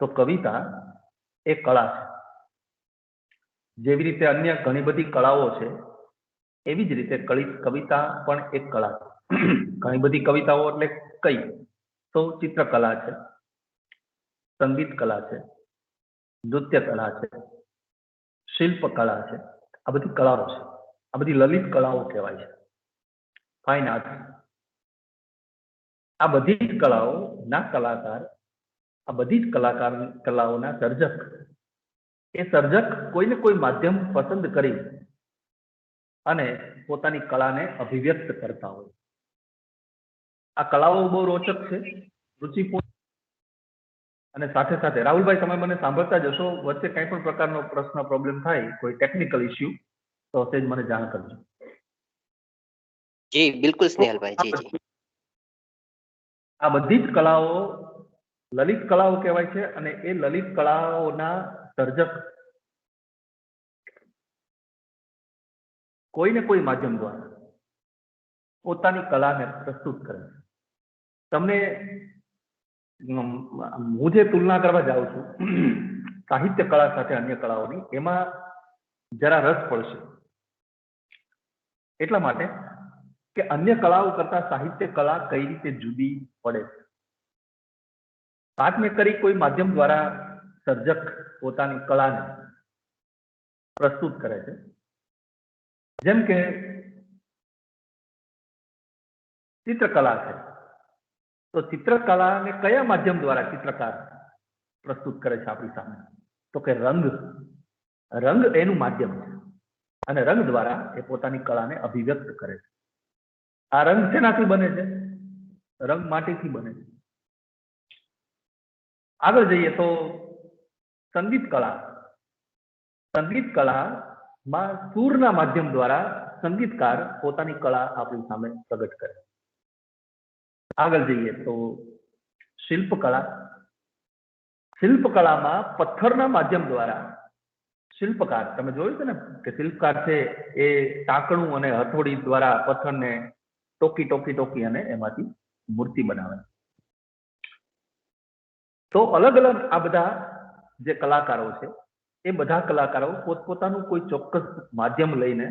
તો કવિતા એ કળા છે। જેવી રીતે અન્ય ઘણી બધી કળાઓ છે એવી જ રીતે કવિતા પણ એક કળા છે। ઘણી બધી કવિતાઓ એટલે કઈ તો ચિત્રકલા છે, સંગીત કલા છે, નૃત્ય કલા છે, શિલ્પ કળા છે। આ બધી કળાઓ છે, આ બધી લલિત કળાઓ કહેવાય છે, ફાઇન આર્ટ। આ બધી જ કળાઓ ના કલાકાર, આ બધી જ કલાઓના સર્જક, એ સર્જક કોઈને કોઈ માધ્યમ પસંદ કરી અને પોતાની કળાને અભિવ્યક્ત કરતા હોય। આ કળાઓ બહુ રોચક છે, રુચિપૂર્ણ। અને સાથે સાથે રાહુલભાઈ, તમે મને સાંભળતા જશો, વચ્ચે કંઈ પણ પ્રકારનો પ્રશ્ન પ્રોબ્લેમ થાય, કોઈ ટેકનિકલ ઇસ્યુ, તો તે જ મને જાણ કરજો। જી બિલકુલ સ્નેહલભાઈ, જી જી। આ બધી જ કળાઓ લલિત કળાઓ કહેવાય છે અને એ લલિત કળાઓના સર્જક કોઈને કોઈ માધ્યમ દ્વારા પોતાની કલાને પ્રસ્તુત કરે છે। તમને હું જે તુલના કરવા જાઉં છું સાહિત્ય કળા સાથે અન્ય કળાઓની, એમાં જરા રસ પડશે। એટલા માટે કે અન્ય કળાઓ કરતા સાહિત્ય કળા કઈ રીતે જુદી પડે છે। વાત મેં કરી કોઈ માધ્યમ દ્વારા સર્જક પોતાની કળાને પ્રસ્તુત કરે છે, જેમ કે ચિત્રકલા છે, તો ચિત્રકલાને કયા માધ્યમ દ્વારા ચિત્રકાર પ્રસ્તુત કરે છે આપણી સામે? તો કે રંગ એનું માધ્યમ છે અને રંગ દ્વારા એ પોતાની કળાને અભિવ્યક્ત કરે છે। આ રંગ શેનાથી બને છે? રંગ માટીથી બને છે। આગળ જઈએ તો સંગીત કળામાં સૂરના માધ્યમ દ્વારા સંગીતકાર પોતાની કળા આપણી સામે પ્રગટ કરે। આગળ જઈએ તો શિલ્પકળામાં પથ્થરના માધ્યમ દ્વારા શિલ્પકાર, તમે જોયું છે ને કે શિલ્પકાર છે એ ટાંકણું અને હથોડી દ્વારા પથ્થરને ટોકી અને એમાંથી મૂર્તિ બનાવે। તો અલગ અલગ આ બધા જે કલાકારો છે એ બધા કલાકારો પોતપોતાનું કોઈ ચોક્કસ માધ્યમ લઈને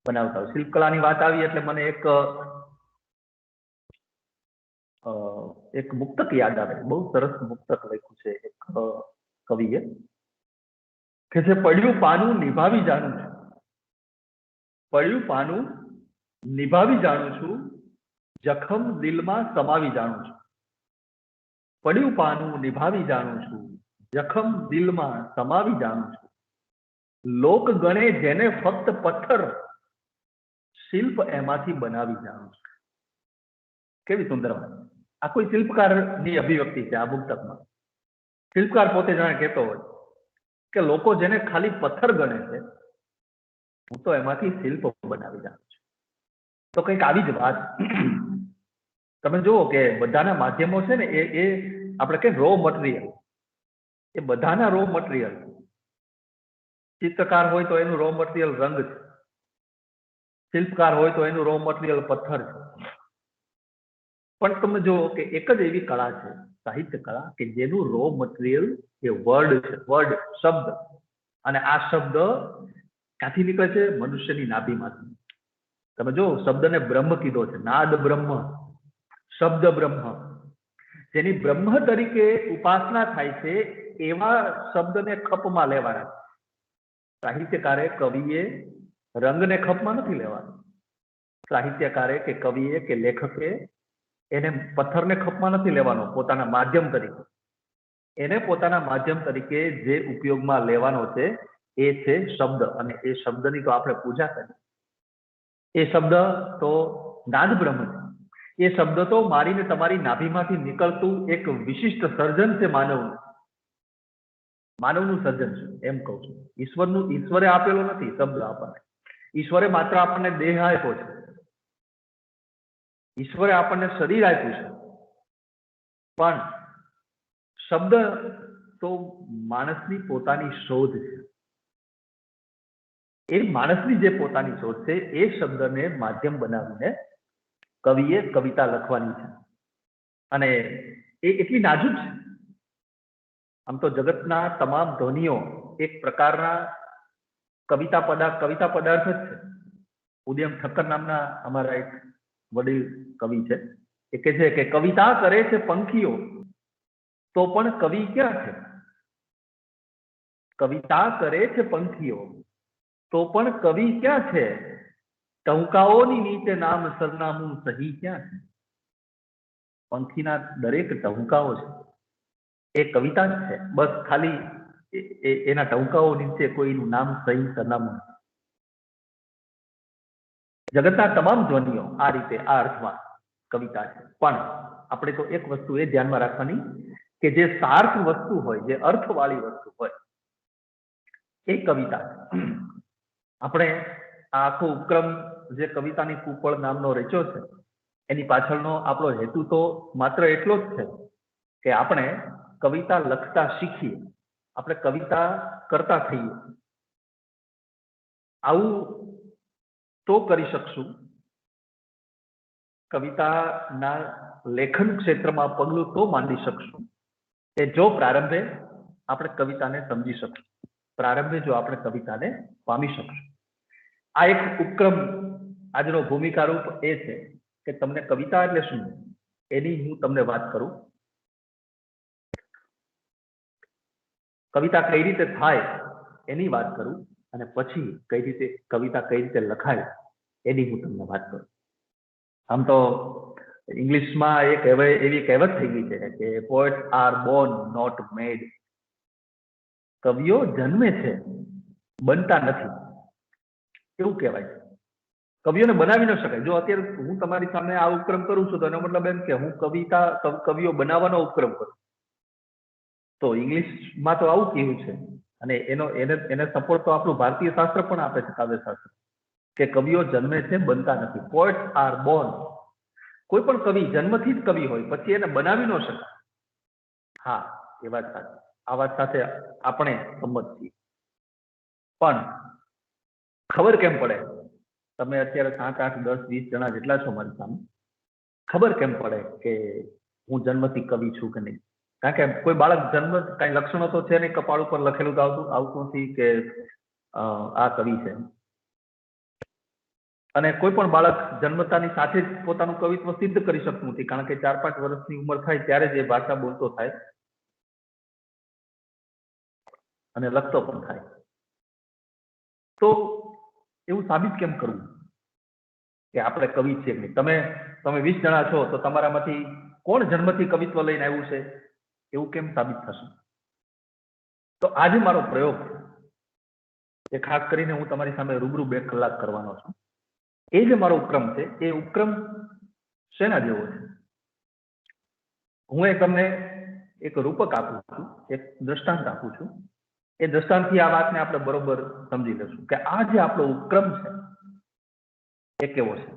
બનાવતા હોય। શિલ્પકલાની વાત આવી એટલે મને એક મુક્તક યાદ આવે, બહુ સરસ મુક્તક લખ્યું છે એક કવિએ, કે જે પડ્યું પાનું નિભાવી જાણું છું, પડ્યું પાનું નિભાવી જાણું છું, જખમ દિલમાં સમાવી જાણું છું। પડ્યું પાનું નિભાવી જાણું છું, જખમ દિલમાં સમાવી જાણું છું, લોક ગણે જેને ફક્ત પથ્થર, શિલ્પ એમાંથી બનાવી જાણું છું। કેવી સુંદર વાત! આ કોઈ શિલ્પકારની અભિવ્યક્તિ છે। આ મુક્તકમાં શિલ્પકાર પોતે જાણે કહેતો હોય કે લોકો જેને ખાલી પથ્થર ગણે છે, હું તો એમાંથી શિલ્પ બનાવી જાણું છું। તો કંઈક આવી જ વાત તમે જુઓ કે બધાના માધ્યમો છે ને એ આપણે કે રો મટીરિયલ, એ બધાના રો મટીરિયલ, ચિત્રકાર હોય તો એનું રો મટીરિયલ રંગ છે, શિલ્પકાર હોય તો એનું રો મટીરિયલ પથ્થર છે। પણ તમે જુઓ કે એક જ એવી કળા છે સાહિત્ય કળા કે જેનું રો મટીરિયલ એ વર્ડ છે, શબ્દ, અને આ શબ્દ ક્યાંથી નીકળે છે? મનુષ્યની નાભીમાંથી। તમે જો શબ્દને બ્રહ્મ કીધો છે, નાદ બ્રહ્મ, શબ્દ બ્રહ્મ, જેની બ્રહ્મ તરીકે ઉપાસના થાય છે એવા શબ્દને ખપમાં લેવાના। સાહિત્યકારે, કવિએ રંગને ખપમાં નથી લેવાના। સાહિત્યકારે કે કવિએ કે લેખકે એને પથ્થરને ખપમાં નથી લેવાનો પોતાના માધ્યમ તરીકે। એને પોતાના માધ્યમ તરીકે જે ઉપયોગમાં લેવાનો છે એ છે શબ્દ, અને એ શબ્દની તો આપણે પૂજા કરીએ। એ શબ્દ તો નાદ બ્રહ્મ છે। એ શબ્દ તો મારી ને તમારી નાભીમાંથી નીકળતું એક વિશિષ્ટ સર્જન છે માનવનું સર્જન છે, એમ કહું છું। ઈશ્વરે આપેલો નથી શબ્દ આપણને, ઈશ્વરે માત્ર આપણને દેહ આપ્યો છે, ઈશ્વરે આપણને શરીર આપ્યું છે, પણ શબ્દ તો માણસની પોતાની શોધ છે। એ માણસની જે પોતાની શોધ છે એ શબ્દને માધ્યમ બનાવીને કવિએ કવિતા લખવાની છે, અને એ એટલી નાજુક છે આમ તો જગતના તમામ ધ્વનિઓ એક પ્રકારના કવિતા પદાર્થ જ છે. ઉદયમ ઠક્કર નામના અમારા એક વડીલ કવિ છે, એ કહે છે કે કવિતા કરે છે પંખીઓ તો પણ કવિ ક્યાં છે? કવિતા કરે છે પંખીઓ તો પણ કવિ ક્યાં છે? ટહુકાઓની નીચે નામ સરનામું સહી ક્યાં છે? પંખીના દરેક ટહુકાઓ છે એ કવિતા જ છે, બસ ખાલી એના ટહુકાઓ નીચે કોઈનું નામ સહી સરનામું. જગતના તમામ ધ્વનિઓ આ રીતે આ અર્થમાં કવિતા છે. પણ આપણે તો એક વસ્તુ એ ધ્યાનમાં રાખવાની કે જે સાર્થ વસ્તુ હોય, જે અર્થવાળી વસ્તુ હોય, એ કવિતા છે. આપણે આ આખો ઉપક્રમ જે કવિતાની કુપળ નામનો રચ્યો છે, એની પાછળનો આપણો હેતુ તો માત્ર એટલો જ છે કે આપણે કવિતા લખતા શીખીએ, આપણે કવિતા કરતા થઈએ. આવું તો કરી શકશું, કવિતાના લેખન ક્ષેત્રમાં પગલું તો માંડી શકશું કે જો પ્રારંભે આપણે કવિતાને સમજી શકશું, પ્રારંભે જો આપણે કવિતાને પામી શકશું. આ એક ઉપક્રમ આજનો ભૂમિકા રૂપ એ છે કે તમને કવિતા એટલે શું એની હું તમને વાત કરું. કવિતા કઈ રીતે થાય એની વાત કરું અને પછી કઈ રીતે કવિતા કઈ રીતે લખાય એની હું તમને વાત કરું. આમ તો ઇંગ્લિશમાં એવી કહેવત થઈ ગઈ છે કે પોએટ્સ આર બોર્ન નોટ મેડ. કવિઓ જન્મે છે, બનતા નથી, એવું કહેવાય છે. કવિઓને બનાવી ન શકાય. જો અત્યારે હું તમારી સામે આ ઉપક્રમ કરું છું તો એનો મતલબ એમ કે હું કવિઓ બનાવવાનો ઉપક્રમ કરું. તો ઇંગ્લિશમાં તો આવું કહેવું છે અને એને સપોર્ટ તો આપણું ભારતીય શાસ્ત્ર પણ આપે છે, કાવ્યશાસ્ત્ર, કે કવિઓ જન્મે છે, બનતા નથી. Poets are born. કોઈ પણ કવિ જન્મથી જ કવિ હોય, પછી એને બનાવી ન શકાય. હા, એ વાત સાચી. આ વાત સાથે આપણે સંમત છીએ. પણ ખબર કેમ પડે? તમે અત્યારે 7, 8, 10, 20 જણા જેટલા છો મારી સામે, ખબર કેમ પડે કે હું જન્મથી કવિ છું કે નહીં? કારણ કે કોઈ બાળક જન્મ કઈ લક્ષણો તો છે નહીં, કપાળ ઉપર લખેલું તો આવતું નથી કે આ કવિ છે. અને કોઈ પણ બાળક જન્મતાની સાથે જ પોતાનું કવિત્વ સિદ્ધ કરી શકતું નથી, કારણ કે 4-5 વર્ષની ઉંમર થાય ત્યારે જ એ ભાષા બોલતો થાય અને લખતો પણ થાય. તો એવું સાબિત કેમ કરવું કે આપણે કવિ છીએ નહીં? તમે 20 જણા છો તો તમારામાંથી કોણ જન્મથી કવિત્વ લઈને આવ્યું છે એવું કેમ સાબિત થશે? તો આજે મારો પ્રયોગ એ ખાસ કરીને હું તમારી સામે રૂબરૂ 2 કલાક કરવાનો છું. એ જે મારો ઉપક્રમ છે એ ઉપક્રમ શેના જેવો છે? હું તમને એક રૂપક આપું છું, એક દ્રષ્ટાંત આપું છું. એ દ્રષ્ટાંતથી આ વાતને આપણે બરોબર સમજી લઈશું કે આ જે આપણો ઉપક્રમ છે એ કેવો છે.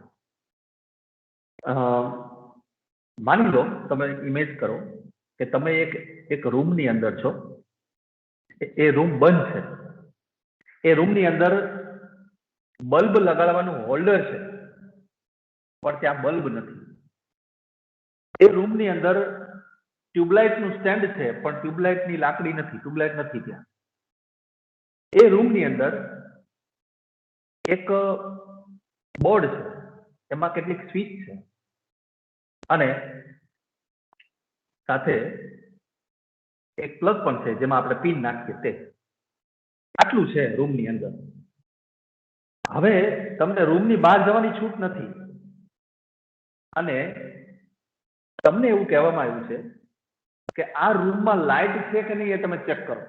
માની લો, તમે ઇમેજ કરો કે તમે એક રૂમની અંદર છો. એ રૂમ બંધ છે. એ રૂમની અંદર બલ્બ લગાડવાનું હોલ્ડર છે, પણ ત્યાં બલ્બ નથી. એ રૂમની અંદર ટ્યુબલાઇટનું સ્ટેન્ડ છે, પણ ટ્યુબલાઇટની લાકડી નથી, ટ્યુબલાઇટ નથી ત્યાં. એ રૂમની અંદર એક બોર્ડ છે, એમાં કેટલીક સ્વિચ છે અને સાથે એક પ્લગ પણ છે જેમાં આપણે પિન નાખીએ તે. આટલું છે રૂમની અંદર. હવે તમને રૂમની બહાર જવાની છૂટ નથી અને તમને એવું કહેવામાં આવ્યું છે કે આ રૂમમાં લાઇટ છે કે નહીં એ તમે ચેક કરો.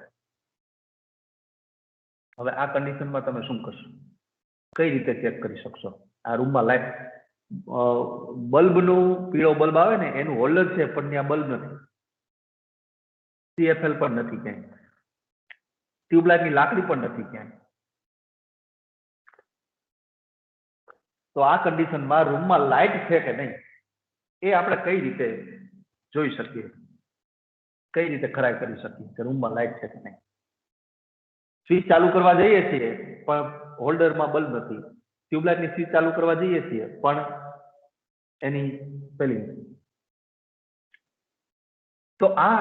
હવે આ કન્ડિશનમાં તમે શું કરશો? કઈ રીતે ચેક કરી શકશો? આ રૂમમાં લાઇટ, બલ્બનું પીળો બલ્બ આવે ને એનું હોલ્ડર છે પણ ત્યાં બલ્બ નથી, CFL પણ નથી ક્યાંય, ટ્યુબલાઇટની લાકડી પણ નથી ક્યાંય. તો આ કન્ડિશનમાં રૂમમાં લાઇટ છે કે નહીં એ આપણે કઈ રીતે જોઈ શકીએ, કઈ રીતે ખરાઈ કરી શકીએ કે રૂમમાં લાઇટ છે કે નહીં? સ્વિચ ચાલુ કરવા જઈએ છીએ પણ હોલ્ડરમાં બલ્બ નથી, ટ્યુબલાઇટની સ્વિચ ચાલુ કરવા જઈએ છીએ પણ એની પેલી. તો આ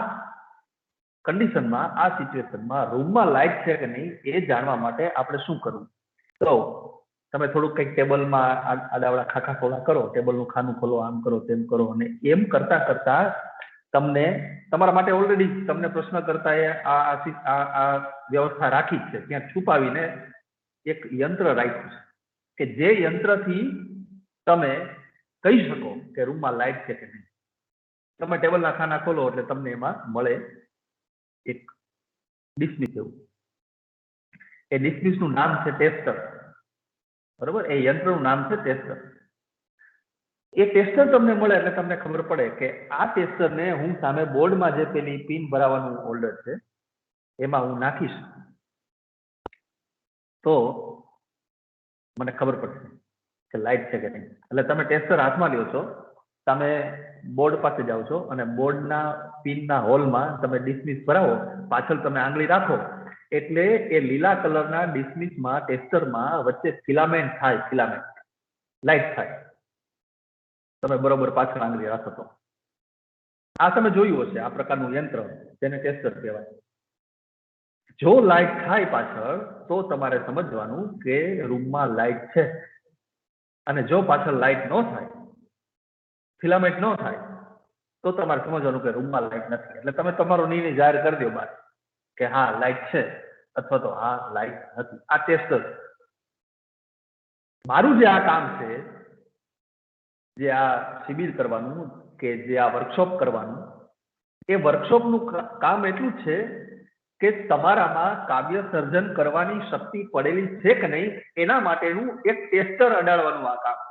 કન્ડિશનમાં, આ સિચ્યુએશનમાં રૂમમાં લાઇટ છે કે નહીં એ જાણવા માટે આપણે શું કરવું? તો તમે થોડુંક કંઈક ટેબલમાં આડાવડા ખાખા ખોલા કરો, ટેબલનું ખાનું ખોલો, આમ કરો તેમ કરો, અને એમ કરતા કરતા તમને તમારા માટે ઓલરેડી તમને પ્રશ્ન કરતા એ આ વ્યવસ્થા રાખી છે, ત્યાં છુપાવીને એક યંત્ર રાખ્યું છે કે જે યંત્રથી તમે કહી શકો કે રૂમમાં લાઇટ છે કે નહીં. તમે ટેબલના ખાના ખોલો એટલે તમને એમાં મળે એક ડિસ્મિસ. એવું એ ડિસ્મિસનું નામ છે ટેસ્ટર. બરોબર, એ યંત્રનું નામ છે ટેસ્ટર. એ ટેસ્ટર તમને મળે એટલે તમને ખબર પડે કે આ ટેસ્ટરને હું સામે બોર્ડમાં જે પેલી પિન ભરાવાનું હોલ્ડર છે એમાં હું નાખીશ તો મને ખબર પડશે કે લાઇટ છે કે નહીં. એટલે તમે ટેસ્ટર હાથમાં લ્યો છો, તમે બોર્ડ પાસે જાઓ છો અને બોર્ડના પિનના હોલમાં તમે ડિસ્મિસ ભરાવો, પાછળ તમે આંગળી રાખો એટલે એ લીલા કલરના ડિસ્મિસમાં ટેસ્ટરમાં વચ્ચે ફિલામેન્ટ થાય, ફિલામેન્ટ લાઇટ થાય. તમે બરોબર પાછળ આંગળી રાખો તો આ તમે જોયું હશે આ પ્રકારનું યંત્ર, જેને ટેસ્ટર કહેવાય. જો લાઇટ થાય પાછળ તો તમારે સમજવાનું કે રૂમમાં લાઇટ છે, અને જો પાછળ લાઇટ ન થાય, ફિલામેન્ટ ન થાય, તો તમારે સમજવાનું કે રૂમમાં લાઇટ નથી. એટલે તમે તમારો નિર્ણય જાહેર કરી દો બહાર કે હા લાઇટ છે અથવા તો હા લાઇટ નથી. આ ટેસ્ટર. મારું જે આ કામ છે, જે આ શિબિર કરવાનું કે જે આ વર્કશોપ કરવાનું, એ વર્કશોપનું કામ એટલું જ છે કે તમારામાં કાવ્ય સર્જન કરવાની શક્તિ પડેલી છે કે નહીં એના માટેનું એક ટેસ્ટર અડાડવાનું આ કામ છે.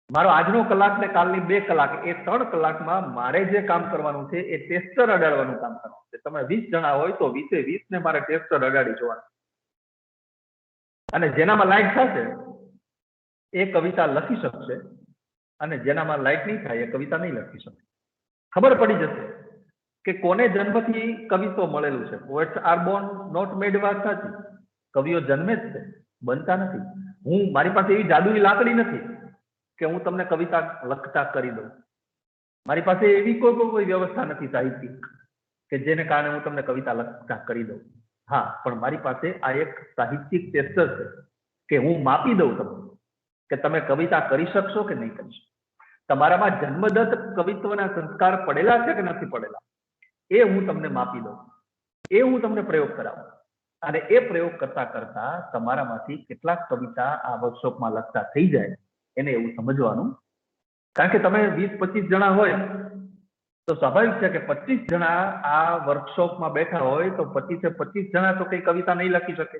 મારો આજનો કલાક ને કાલની 2 કલાક, એ 3 કલાકમાં મારે જે કામ કરવાનું છે એ ટેસ્ટર અડાડવાનું કામ કરવાનું છે. તમે 20 જણા હોય તો 20 ને મારે ટેસ્ટર અડાડી જોવાનું. અને જેનામાં લાઈટ થશે એ કવિતા લખી શકશે, અને જેનામાં લાઈટ નહીં થાય એ કવિતા નહીં લખી શકે. ખબર પડી જશે કે કોને જન્મથી કવિત્વ મળેલું છે. પોએટ્સ આર બોર્ન નોટ મેડ વાત સાચી. કવિઓ જન્મે જ છે, બનતા નથી. મારી પાસે એવી જાદુઈ લાકડી નથી કે હું તમને કવિતા લખતા કરી દઉં. મારી પાસે એવી કોઈ વ્યવસ્થા નથી સાહિત્યિક કે જેને કારણે હું તમને કવિતા લખતા કરી દઉં. હા, પણ મારી પાસે આ એક સાહિત્યિક ટેસ્ટર છે કે હું માપી દઉં તમને કે તમે કવિતા કરી શકશો કે નહીં કરી શકો. તમારામાં જન્મદત્ત કવિત્વના સંસ્કાર પડેલા છે કે નથી પડેલા એ હું તમને માપી દઉં, એ હું તમને પ્રયોગ કરાવું. અને એ પ્રયોગ કરતા કરતા તમારામાંથી કેટલાક કવિતા આ વર્કશોપમાં લખતા થઈ જાય એને એવું સમજવાનું. કારણ કે તમે 20-25 જણા હોય તો સ્વાભાવિક છે કે 25 જણા આ વર્કશોપમાં બેઠા હોય તો 25 જણા તો કઈ કવિતા નહીં લખી શકે.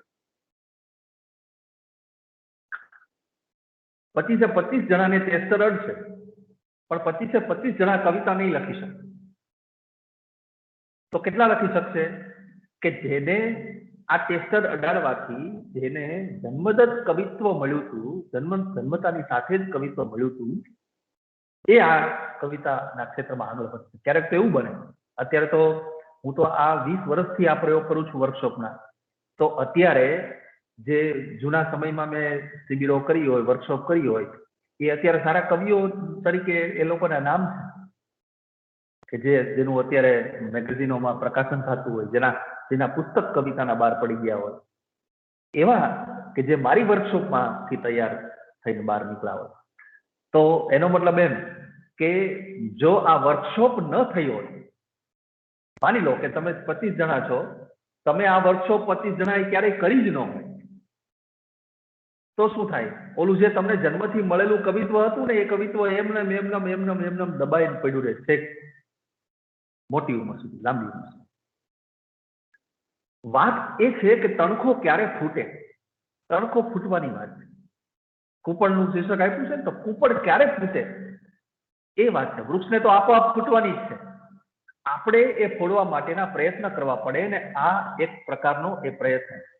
25 જણાને ટેસ્ટર અડશે, પણ 25 જણા કવિતા નહીં લખી શકે. તો કેટલા લખી શકશે? કે જેને આ ટેસ્ટર અડાડવાથી જેને જન્મદત્ત કવિત્વ મળ્યું હતું, જન્મતાની સાથે જ કવિત્વ મળ્યું હતું, એ આ કવિતાના ક્ષેત્રમાં આગળ વધશે. ક્યારેક તો એવું બને, અત્યારે તો હું તો આ 20 વર્ષથી આ પ્રયોગ કરું છું વર્કશોપના, તો અત્યારે જે જૂના સમયમાં મેં શિબિરો કરી હોય, વર્કશોપ કરી હોય, એ અત્યારે સારા કવિઓ તરીકે એ લોકોના નામ છે કે જેનું અત્યારે મેગેઝિનોમાં પ્રકાશન થતું હોય, જેના પુસ્તક કવિતાના બહાર પડી ગયા હોય, એવા કે જે મારી વર્કશોપમાંથી તૈયાર થઈને બહાર નીકળ્યા હોય. તો એનો મતલબ એમ કે જો આ વર્કશોપ ન થઈ હોય, માની લો કે તમે 25 જણા છો, તમે આ વર્કશોપ 25 જણાએ ક્યારેય કરી જ ન હોય, તો શું થાય? ઓલું જે તમને જન્મથી મળેલું કવિત્વ હતું ને, એ કવિત્વ એમને દબાઈને પડ્યું રહે છે મોટી ઉંમર સુધી, લાંબી ઉંમર સુધી. વાત એ છે કે તણખો ક્યારે ફૂટે, તણખો ફૂટવાની વાત છે. કૂપળનું શીર્ષક આપ્યું છે ને, તો કૂપળ ક્યારે ફૂટે એ વાત છે. વૃક્ષને તો આપોઆપ ફૂટવાની જ છે, આપણે એ ફોડવા માટેના પ્રયત્ન કરવા પડે, ને આ એક પ્રકારનો એ પ્રયત્ન છે.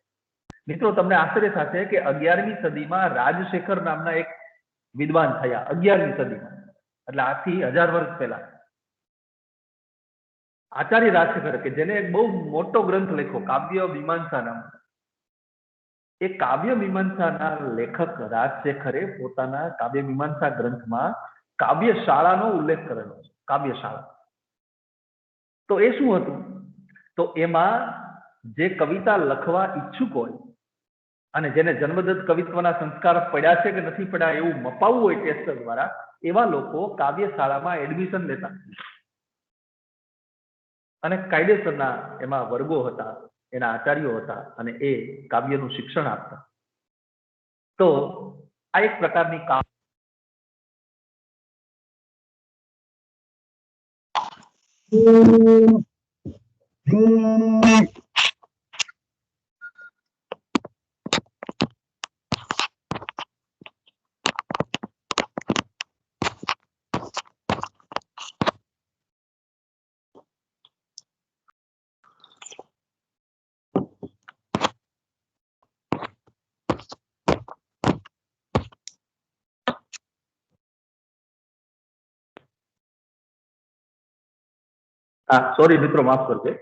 મિત્રો, તમને આશ્ચર્ય થશે કે 11મી સદીમાં રાજશેખર નામના એક વિદ્વાન થયા. 11મી સદીમાં, એટલે આજથી 1000 વર્ષ પહેલા આચાર્ય રાજશેખર, કે જેને એક બહુ મોટો ગ્રંથ લખ્યો કાવ્ય મીમાંસા નામ. એ કાવ્ય મીમાંસાના લેખક રાજશેખરે પોતાના કાવ્ય મીમાંસા ગ્રંથમાં કાવ્યશાળાનો ઉલ્લેખ કરેલો છે. કાવ્યશાળા તો એ શું હતું? તો એમાં જે કવિતા લખવા ઈચ્છુક હોય અને જેને જન્મદત્ત કવિત્વના સંસ્કાર પડ્યા છે કે નથી પડ્યા એવું મપાવવું હોય ટેસ્ટર દ્વારા, એવા લોકો કાવ્યશાળામાં એડમિશન લેતા અને કાયદેસરના એમાં વર્ગો હતા, એના આચાર્યો હતા અને એ કાવ્યનું શિક્ષણ આપતા. તો આ એક પ્રકારની સોરી મિત્રો, માફ કરજો.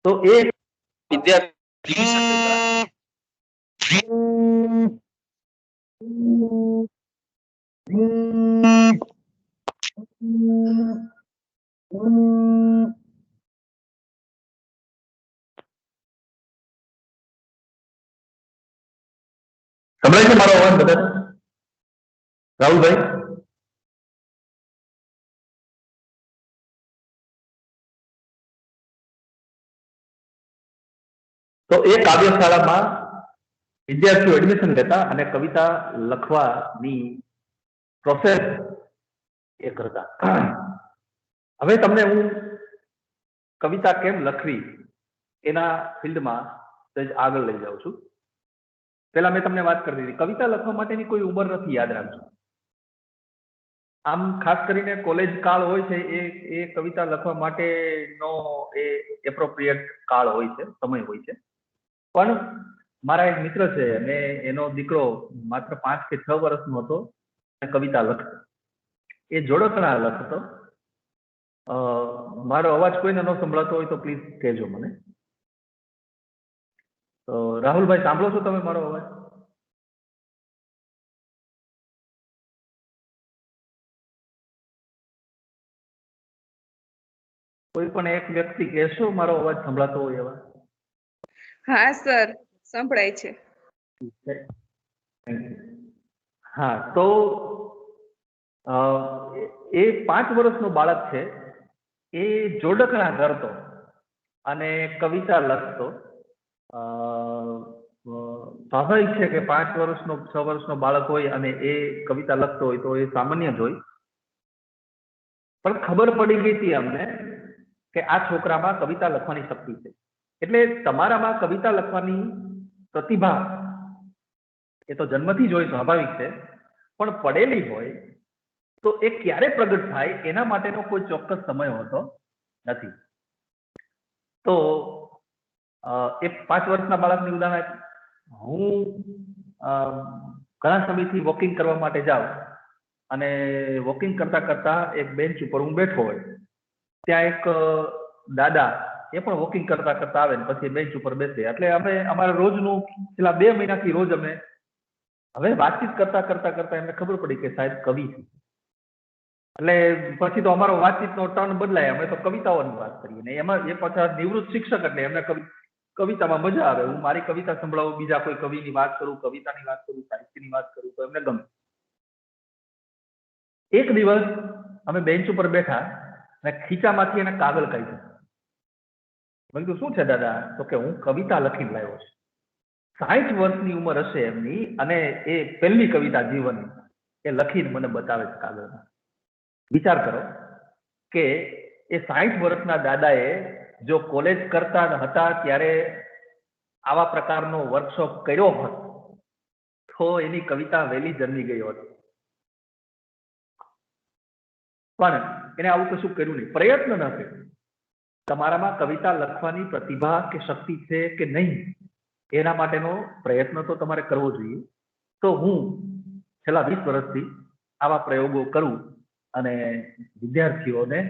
તો એ વિદ્યાર્થી સંભળાય છે મારો અવાજ બધા? રાહુલભાઈ, તો એ કાવ્યશાળામાં વિદ્યાર્થીઓ એડમિશન લેતા અને કવિતા લખવાની પ્રોસેસ એ કરતા. હવે તમને હું કવિતા કેમ લખવી એના ફિલ્ડમાં આગળ લઈ જાઉં છું. પેલા મેં તમને વાત કરી દીધી, કવિતા લખવા માટેની કોઈ ઉંમર નથી, યાદ રાખજો. આમ ખાસ કરીને કોલેજ કાળ હોય છે એ કવિતા લખવા માટેનો એ એપ્રોપ્રિએટ કાળ હોય છે, સમય હોય છે. પણ મારા એક મિત્ર છે અને એનો દીકરો માત્ર 5 કે 6 વર્ષનો હતો અને કવિતા લખતો. એ જોડકણા લખતો. મારો અવાજ કોઈને ન સંભળાતો હોય તો પ્લીઝ કહેજો મને. તો રાહુલભાઈ, સાંભળો છો તમે મારો અવાજ? કોઈ પણ એક વ્યક્તિ કહેશો મારો અવાજ સંભળાતો હોય એવા? હા સર, સંભળાય છે. હા, તો એ 5 વર્ષનો બાળક છે, એ જોડકણા કરતો અને કવિતા લખતો. સ્વાભાવિક છે કે 5 વર્ષનો 6 વર્ષનો બાળક હોય અને એ કવિતા લખતો હોય તો એ સામાન્ય જ હોય. પણ ખબર પડી ગઈ હતી અમને કે આ છોકરામાં કવિતા લખવાની શક્તિ છે. એટલે તમારામાં કવિતા લખવાની પ્રતિભા એ તો જન્મથી જ હોય, સ્વાભાવિક છે. પણ પડેલી હોય તો એ ક્યારે પ્રગટ થાય એના માટેનો કોઈ ચોક્કસ સમય હોતો નથી. તો એ 5 વર્ષના બાળકની ઉદાહરણ, હું ઘણા સમયથી વોકિંગ કરવા માટે જાઉં અને વોકિંગ કરતા કરતા એક બેન્ચ ઉપર હું બેઠો હોય, ત્યાં એક દાદા એ પણ વોકિંગ કરતા કરતા આવે ને પછી બેન્ચ ઉપર બેસે. એટલે અમે અમારા રોજનું છેલ્લા 2 મહિનાથી રોજ અમે હવે વાતચીત કરતા કરતા કરતા એમને ખબર પડી કે સાહેબ કવિ છે. એટલે પછી તો અમારો વાતચીતનો ટર્ન બદલાય, અમે તો કવિતાઓની વાત કરીએ ને એમાં એ પાછા નિવૃત્ત શિક્ષક એટલે એમને કવિતામાં મજા આવે. હું મારી કવિતા સંભળાવું, બીજા કોઈ કવિની વાત કરું, કવિતાની વાત કરું, સાહિત્યની વાત કરું તો એમને ગમે. એક દિવસ અમે બેન્ચ ઉપર બેઠા અને ખીચામાંથી એને કાગળ કાઢ્યું. મેં કીધું શું છે દાદા? તો કે હું કવિતા લખીને લાવ્યો છું. 60 વર્ષની ઉંમર હશે એમની અને એ પહેલી કવિતા જીવનની એ લખીને મને બતાવે છે કાગળમાં. વિચાર કરો કે એ 60 વર્ષના દાદાએ જો કોલેજ કરતા હતા ત્યારે આવા પ્રકારનો વર્કશોપ કર્યો હોત તો એની કવિતા વહેલી જન્મી ગઈ હોત. પણ એને આવું કશું કર્યું નહીં, પ્રયત્ન ન કર્યો. તમારામાં કવિતા લખવાની પ્રતિભા કે શક્તિ છે કે નહીં એના માટેનો પ્રયત્ન તો તમારે કરવો જોઈએ. તો હું છેલ્લા 20 વર્ષથી આવા પ્રયોગો કરું અને વિદ્યાર્થીઓને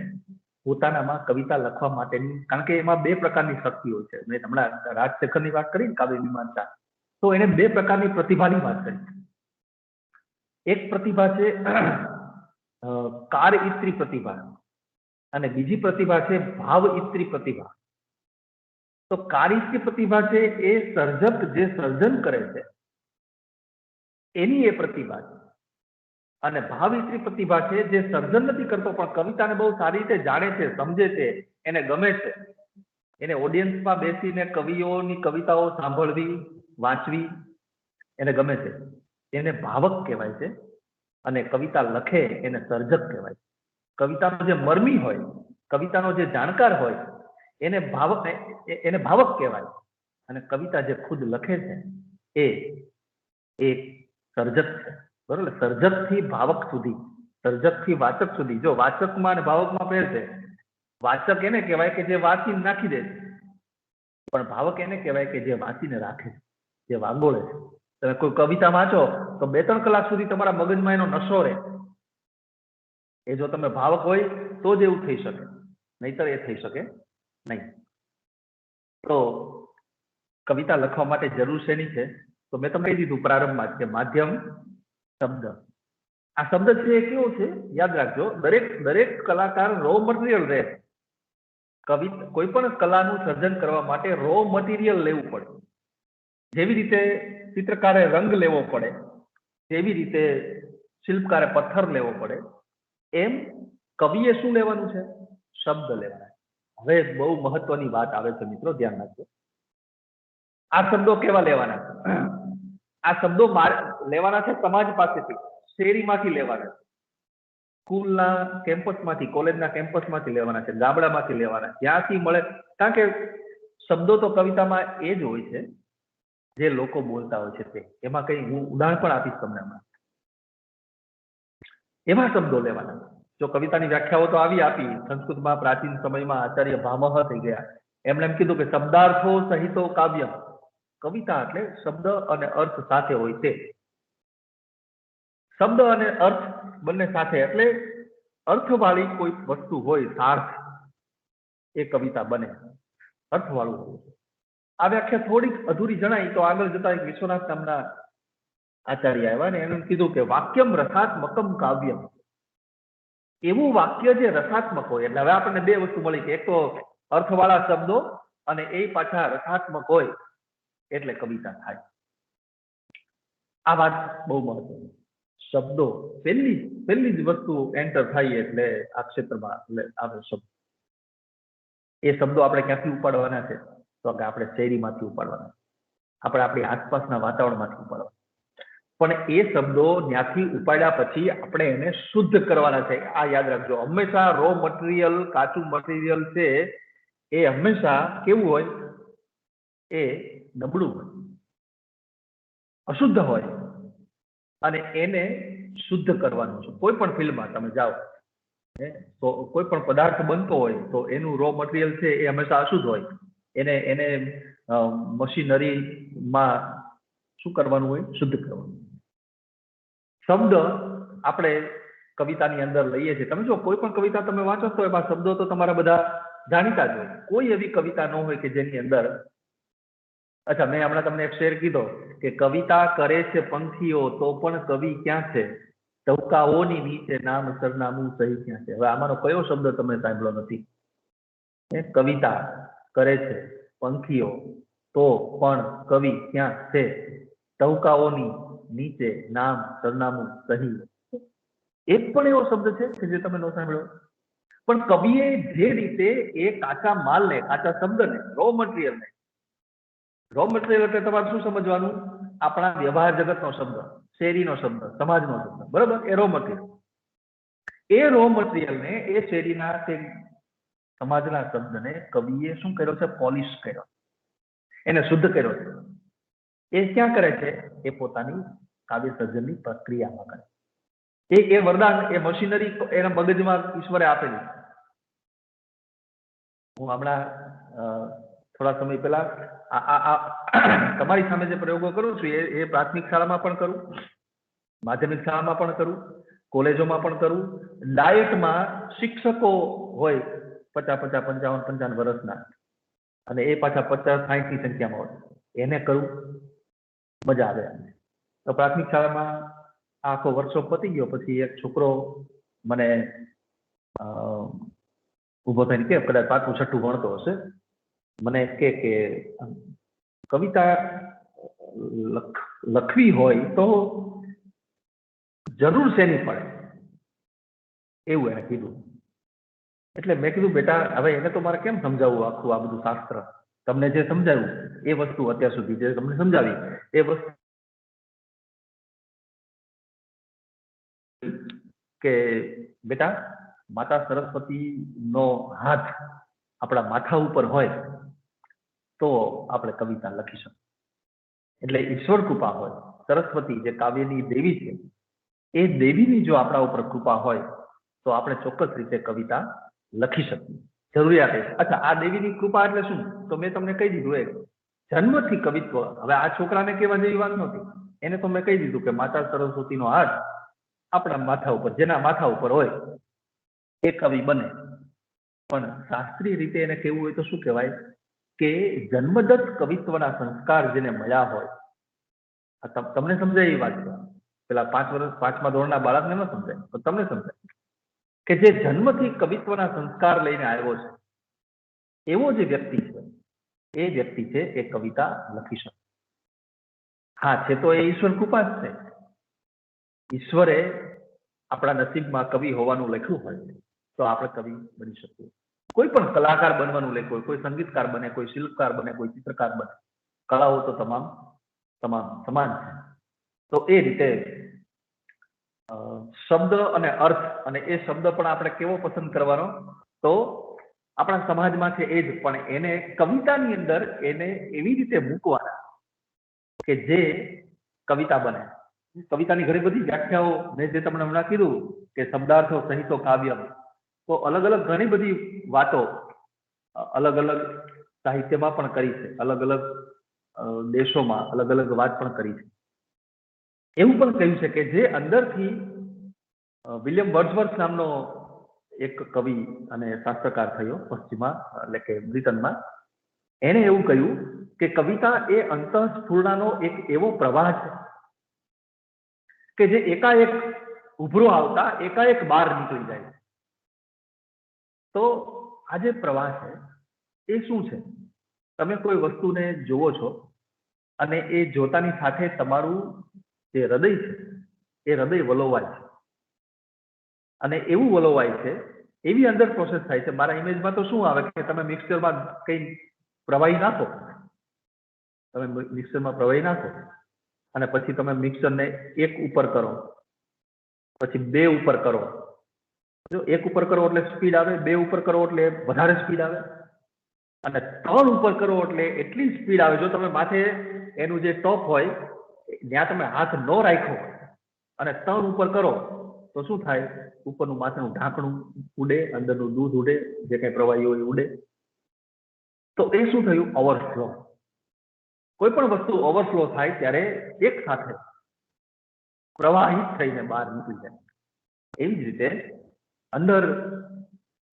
પોતાનામાં કવિતા લખવા માટેની, કારણ કે એમાં 2 પ્રકારની શક્તિઓ છે. મેં હમણાં રાજશેખરની વાત કરી, કાવ્ય મીમાંસા, તો એને 2 પ્રકારની પ્રતિભાની વાત કરી. એક પ્રતિભા છે કાર ઇસ્ત્રી પ્રતિભા, અને બીજી પ્રતિભા છે ભાવ ઇસ્ત્રી પ્રતિભા. તો કાર્યસ્ત્રી પ્રતિભા છે એ સર્જક જે સર્જન કરે છે એની એ પ્રતિભા છે, અને ભાવ ઇસ્ત્રી પ્રતિભા છે જે સર્જન નથી કરતો પણ કવિતાને બહુ સારી રીતે જાણે છે, સમજે છે, એને ગમે છે, એને ઓડિયન્સમાં બેસીને કવિઓની કવિતાઓ સાંભળવી, વાંચવી એને ગમે છે, એને ભાવક કહેવાય છે. અને કવિતા લખે એને સર્જક કહેવાય. કવિતાનો જે મર્મી હોય, કવિતાનો જે જાણકાર હોય એને ભાવક કહેવાય. અને કવિતા જે ખુદ લખે છે એ એક સર્જક છે. બરોબર, સર્જક થી ભાવક સુધી, સર્જક થી વાચક સુધી. જો વાચકમાં અને ભાવકમાં ફેર છે. વાચક એને કહેવાય કે જે વાંચીને નાખી દે છે, પણ ભાવક એને કહેવાય કે જે વાંચીને રાખે છે, જે વાગોળે છે. તમે કોઈ કવિતા વાંચો તો 2-3 કલાક સુધી તમારા મગજમાં એનો નશો રહે. એ જો તમે ભાવક હોય તો જ એવું થઈ શકે, નહીતર એ થઈ શકે નહીં. તો કવિતા લખવા માટે જરૂર શેની છે? તો મેં તમને કહી દીધું પ્રારંભમાં જ કે માધ્યમ શબ્દ. આ શબ્દ છે એ કેવો છે યાદ રાખજો, દરેક કલાકાર રો મટીરિયલ રહે. કોઈ પણ કલાનું સર્જન કરવા માટે રો મટીરિયલ લેવું પડે. જેવી રીતે ચિત્રકારે રંગ લેવો પડે, જેવી રીતે શિલ્પકારે પથ્થર લેવો પડે, એમ કવિએ શું લેવાનું છે? શબ્દ લેવાના. હવે બહુ મહત્વની વાત આવે છે મિત્રો, ધ્યાન રાખજો. આ શબ્દો કેવા લેવાના છે? આ શબ્દો લેવાના છે સમાજ પાસેથી, શેરીમાંથી લેવાના છે, સ્કૂલના કેમ્પસમાંથી, કોલેજના કેમ્પસમાંથી લેવાના છે, ગામડામાંથી લેવાના, જ્યાંથી મળે. કારણ કે શબ્દો તો કવિતામાં એ જ હોય છે જે લોકો બોલતા હોય છે તે. એમાં કઈ હું ઉદાહરણ પણ આપીશ તમને હમણાં. એવા શબ્દો લેવાના. જો કવિતાની વ્યાખ્યાઓ તો આવી આપી, સંસ્કૃતમાં પ્રાચીન સમયમાં આચાર્ય ભામહ થઈ ગયા, એમણે એમ કીધું કે શબ્દાર્થો સહિતો કાવ્ય. કવિતા એટલે શબ્દ અને અર્થ સાથે હોય તે. શબ્દ અને અર્થ બંને સાથે, એટલે અર્થવાળી કોઈ વસ્તુ હોય, સાર્થ, એ કવિતા બને, અર્થવાળું હોય. આ વ્યાખ્યા થોડીક અધૂરી જણાય તો આગળ જતા એક વિશ્વનાથ નામના આચાર્ય આવ્યા ને એણે કીધું કે વાક્યમ રસાત્મકમ કાવ્યમ. એવું વાક્ય જે રસાત્મક હોય. એટલે હવે આપણને બે વસ્તુ મળી કે એક તો અર્થવાળા શબ્દો અને એ પાછા રસાત્મક હોય એટલે કવિતા થાય. આ વાત બહુ મહત્વની. શબ્દો પહેલી જ વસ્તુ એન્ટર થાય એટલે આ ક્ષેત્રમાં આવે શબ્દ. એ શબ્દો આપણે ક્યાંથી ઉપાડવાના છે? તો કે આપણે શેરીમાંથી ઉપાડવાના, આપણે આપણી આસપાસના વાતાવરણમાંથી ઉપાડવાના. પણ એ શબ્દો ત્યાંથી ઉપાડ્યા પછી આપણે એને શુદ્ધ કરવાના છે. આ યાદ રાખજો. હંમેશા રો મટીરિયલ, કાચું મટીરિયલ છે એ હંમેશા કેવું હોય? એ નબળું હોય, અશુદ્ધ હોય, અને એને શુદ્ધ કરવાનું છે. કોઈ પણ ફિલ્ડમાં તમે જાઓ તો કોઈ પણ પદાર્થ બનતો હોય તો એનું રો મટીરિયલ છે એ હંમેશા અશુદ્ધ હોય. એને મશીનરીમાં શું કરવાનું હોય? શુદ્ધ કરવાનું. શબ્દ આપણે કવિતાની અંદર લઈએ છીએ. તમે જો કોઈ પણ કવિતા તમે વાંચો તો એમાં શબ્દો તો તમારા બધા જાણીતા જ હોય. કોઈ એવી કવિતા ન હોય કે જેની અંદર, અચ્છા મેં હમણાં તમને એક શેર કીધો કે કવિતા કરે છે પંખીઓ તો પણ કવિ ક્યાં છે? ટહુકાઓની નીચે નામ સરનામું સહી ક્યાં છે? હવે આમાંનો કયો શબ્દ તમે સાંભળ્યો નથી? કવિતા કરે છે પંખીઓ તો પણ કવિ ક્યાં છે? ટહુકાઓની નીચે નામ સરનામું સહી. એક પણ એવો શબ્દ છે કે જે તમે ન સાંભળ્યો? પણ કવિએ જે રીતે એ કાચા માલને, કાચા શબ્દને, રો મટીરિયલને, રો મટીરિયલ એટલે તમારે શું સમજવાનું? આપણા વ્યવહાર જગતનો શબ્દ, શેરીનો શબ્દ, સમાજનો શબ્દ, બરોબર? એ રો મટીરિયલ. એ રો મટીરિયલને, એ શેરીના, સમાજના શબ્દને કવિએ શું કર્યો છે? પોલિશ કર્યો, એને શુદ્ધ કર્યો છે. એ ક્યાં કરે છે? એ પોતાની કાવ્ય સર્જનની પ્રક્રિયામાં કરે. એ વરદાન, એ મશીનરી એના મગજમાં ઈશ્વરે આપેલી. હું હમણાં થોડા સમય પહેલા તમારી સામે જે પ્રયોગો કરું છું એ પ્રાથમિક શાળામાં પણ કરું, માધ્યમિક શાળામાં પણ કરું, કોલેજોમાં પણ કરું. ડાયટમાં શિક્ષકો હોય 50, 55 વર્ષના, અને એ પાછા 50-60 ની સંખ્યામાં હોય, એને કરું. મજા આવે. તો પ્રાથમિક શાળામાં આખો વર્કશોપ પતી ગયો પછી એક છોકરો મને ઊભો થઈને કે કદાચ 5મું 6ઠું ભણતો હશે, મને કે કવિતા લખવી હોય તો જરૂર શેની પડે, એવું એને કીધું. એટલે મેં કીધું બેટા હવે એને તો મારે કેમ સમજાવવું આખું આ બધું શાસ્ત્ર, તમને જે સમજાવ્યું એ વસ્તુ અત્યાર સુધી જે તમને સમજાવી એ વસ્તુ કે બેટા માતા સરસ્વતી નો હાથ આપણા માથા ઉપર હોય તો આપણે કવિતા લખી શકીએ. એટલે ઈશ્વર કૃપા હોય, સરસ્વતી જે કાવ્યની દેવી છે એ દેવીની જો આપણા ઉપર કૃપા હોય તો આપણે ચોક્કસ રીતે કવિતા લખી શકીએ. જરૂરિયાત એ. અચ્છા, આ દેવીની કૃપા એટલે શું? તો મેં તમને કહી દીધું એ જન્મથી કવિત્વ. હવે આ છોકરાને કેવા જેવી વાત નહોતી, એને તો મેં કહી દીધું કે માતા સરસ્વતીનો હાથ આપણા માથા ઉપર, જેના માથા ઉપર હોય એ કવિ બને. પણ શાસ્ત્રીય રીતે એને કેવું હોય તો શું કહેવાય કે જન્મદત્ત કવિત્વના સંસ્કાર જેને મળ્યા હોય. તમને સમજાય એ વાત છે, પેલા 5મા ધોરણના બાળકને ન સમજાય તો તમને સમજાય કે જે જન્મથી કવિત્વના સંસ્કાર લઈને આવ્યો છે એવો જે વ્યક્તિ છે એ વ્યક્તિ છે એ કવિતા લખી શકે. હા, છે તો એ ઈશ્વર કૃપા જ છે. ઈશ્વરે આપણા નસીબમાં કવિ હોવાનું લખ્યું હોય તો આપણે કવિ બની શકીએ. કોઈ પણ કલાકાર બનવાનું લખ્યું હોય, કોઈ સંગીતકાર બને, કોઈ શિલ્પકાર બને, કોઈ ચિત્રકાર બને, કળાઓ તો તમામ સમાન છે. તો એ રીતે શબ્દ અને અર્થ, અને એ શબ્દ પણ આપણે કેવો પસંદ કરવાનો તો આપણા સમાજમાં છે એ જ, પણ એને કવિતાની અંદર એને એવી રીતે મૂકવાના કે જે કવિતા બને. કવિતાની ઘણી બધી વ્યાખ્યાઓ મેં જે તમને હમણાં કીધું કે શબ્દાર્થો સહિતો કાવ્યમ, તો અલગ અલગ ઘણી બધી વાતો અલગ અલગ સાહિત્યમાં પણ કરી છે, અલગ અલગ દેશોમાં અલગ અલગ વાત પણ કરી છે. એવું પણ કહ્યું છે કે જે અંદરથી વિલિયમ વર્ડસવર્થ નામનો એક કવિ અને શાસ્ત્રકાર થયો પશ્ચિમમાં, એટલે કે બ્રિટનમાં, એને એવું કહ્યું કે કવિતા એ અંતઃસ્ફૂર્ણાનો એક એવો પ્રવાહ છે કે જે એકાએક ઉભરો આવતા એકાએક બહાર નીકળી જાય. તો આ જે પ્રવાહ છે એ શું છે? તમે કોઈ વસ્તુને જોવો છો અને એ જોતાની સાથે તમારું જે હૃદય છે એ હૃદય વલોવાય છે, અને એવું વલોવાય છે, એવી અંદર પ્રોસેસ થાય છે. મારા ઇમેજમાં તો શું આવે કે તમે મિક્સચરમાં કઈ પ્રવાહી નાખો, તમે મિક્સરમાં પ્રવાહી નાખો અને પછી તમે મિક્સરને 1 ઉપર કરો, પછી 2 ઉપર કરો. જો 1 ઉપર કરો એટલે સ્પીડ આવે, 2 ઉપર કરો એટલે વધારે સ્પીડ આવે, અને 3 ઉપર કરો એટલે એટલી સ્પીડ આવે. જો તમે માથે એનું જે ટોપ હોય ત્યાં તમે હાથ ન રાખ્યો અને 3 ઉપર કરો તો શું થાય? ઉપરનું માથાનું ઢાંકણું ઉડે, અંદરનું દૂધ ઉડે, જે કઈ પ્રવાહી હોય ઉડે. તો એ શું થયું? ઓવરફ્લો. કોઈ પણ વસ્તુ ઓવરફ્લો થાય ત્યારે એક સાથે પ્રવાહિત થઈને બહાર નીકળી જાય. એવી જ રીતે અંદર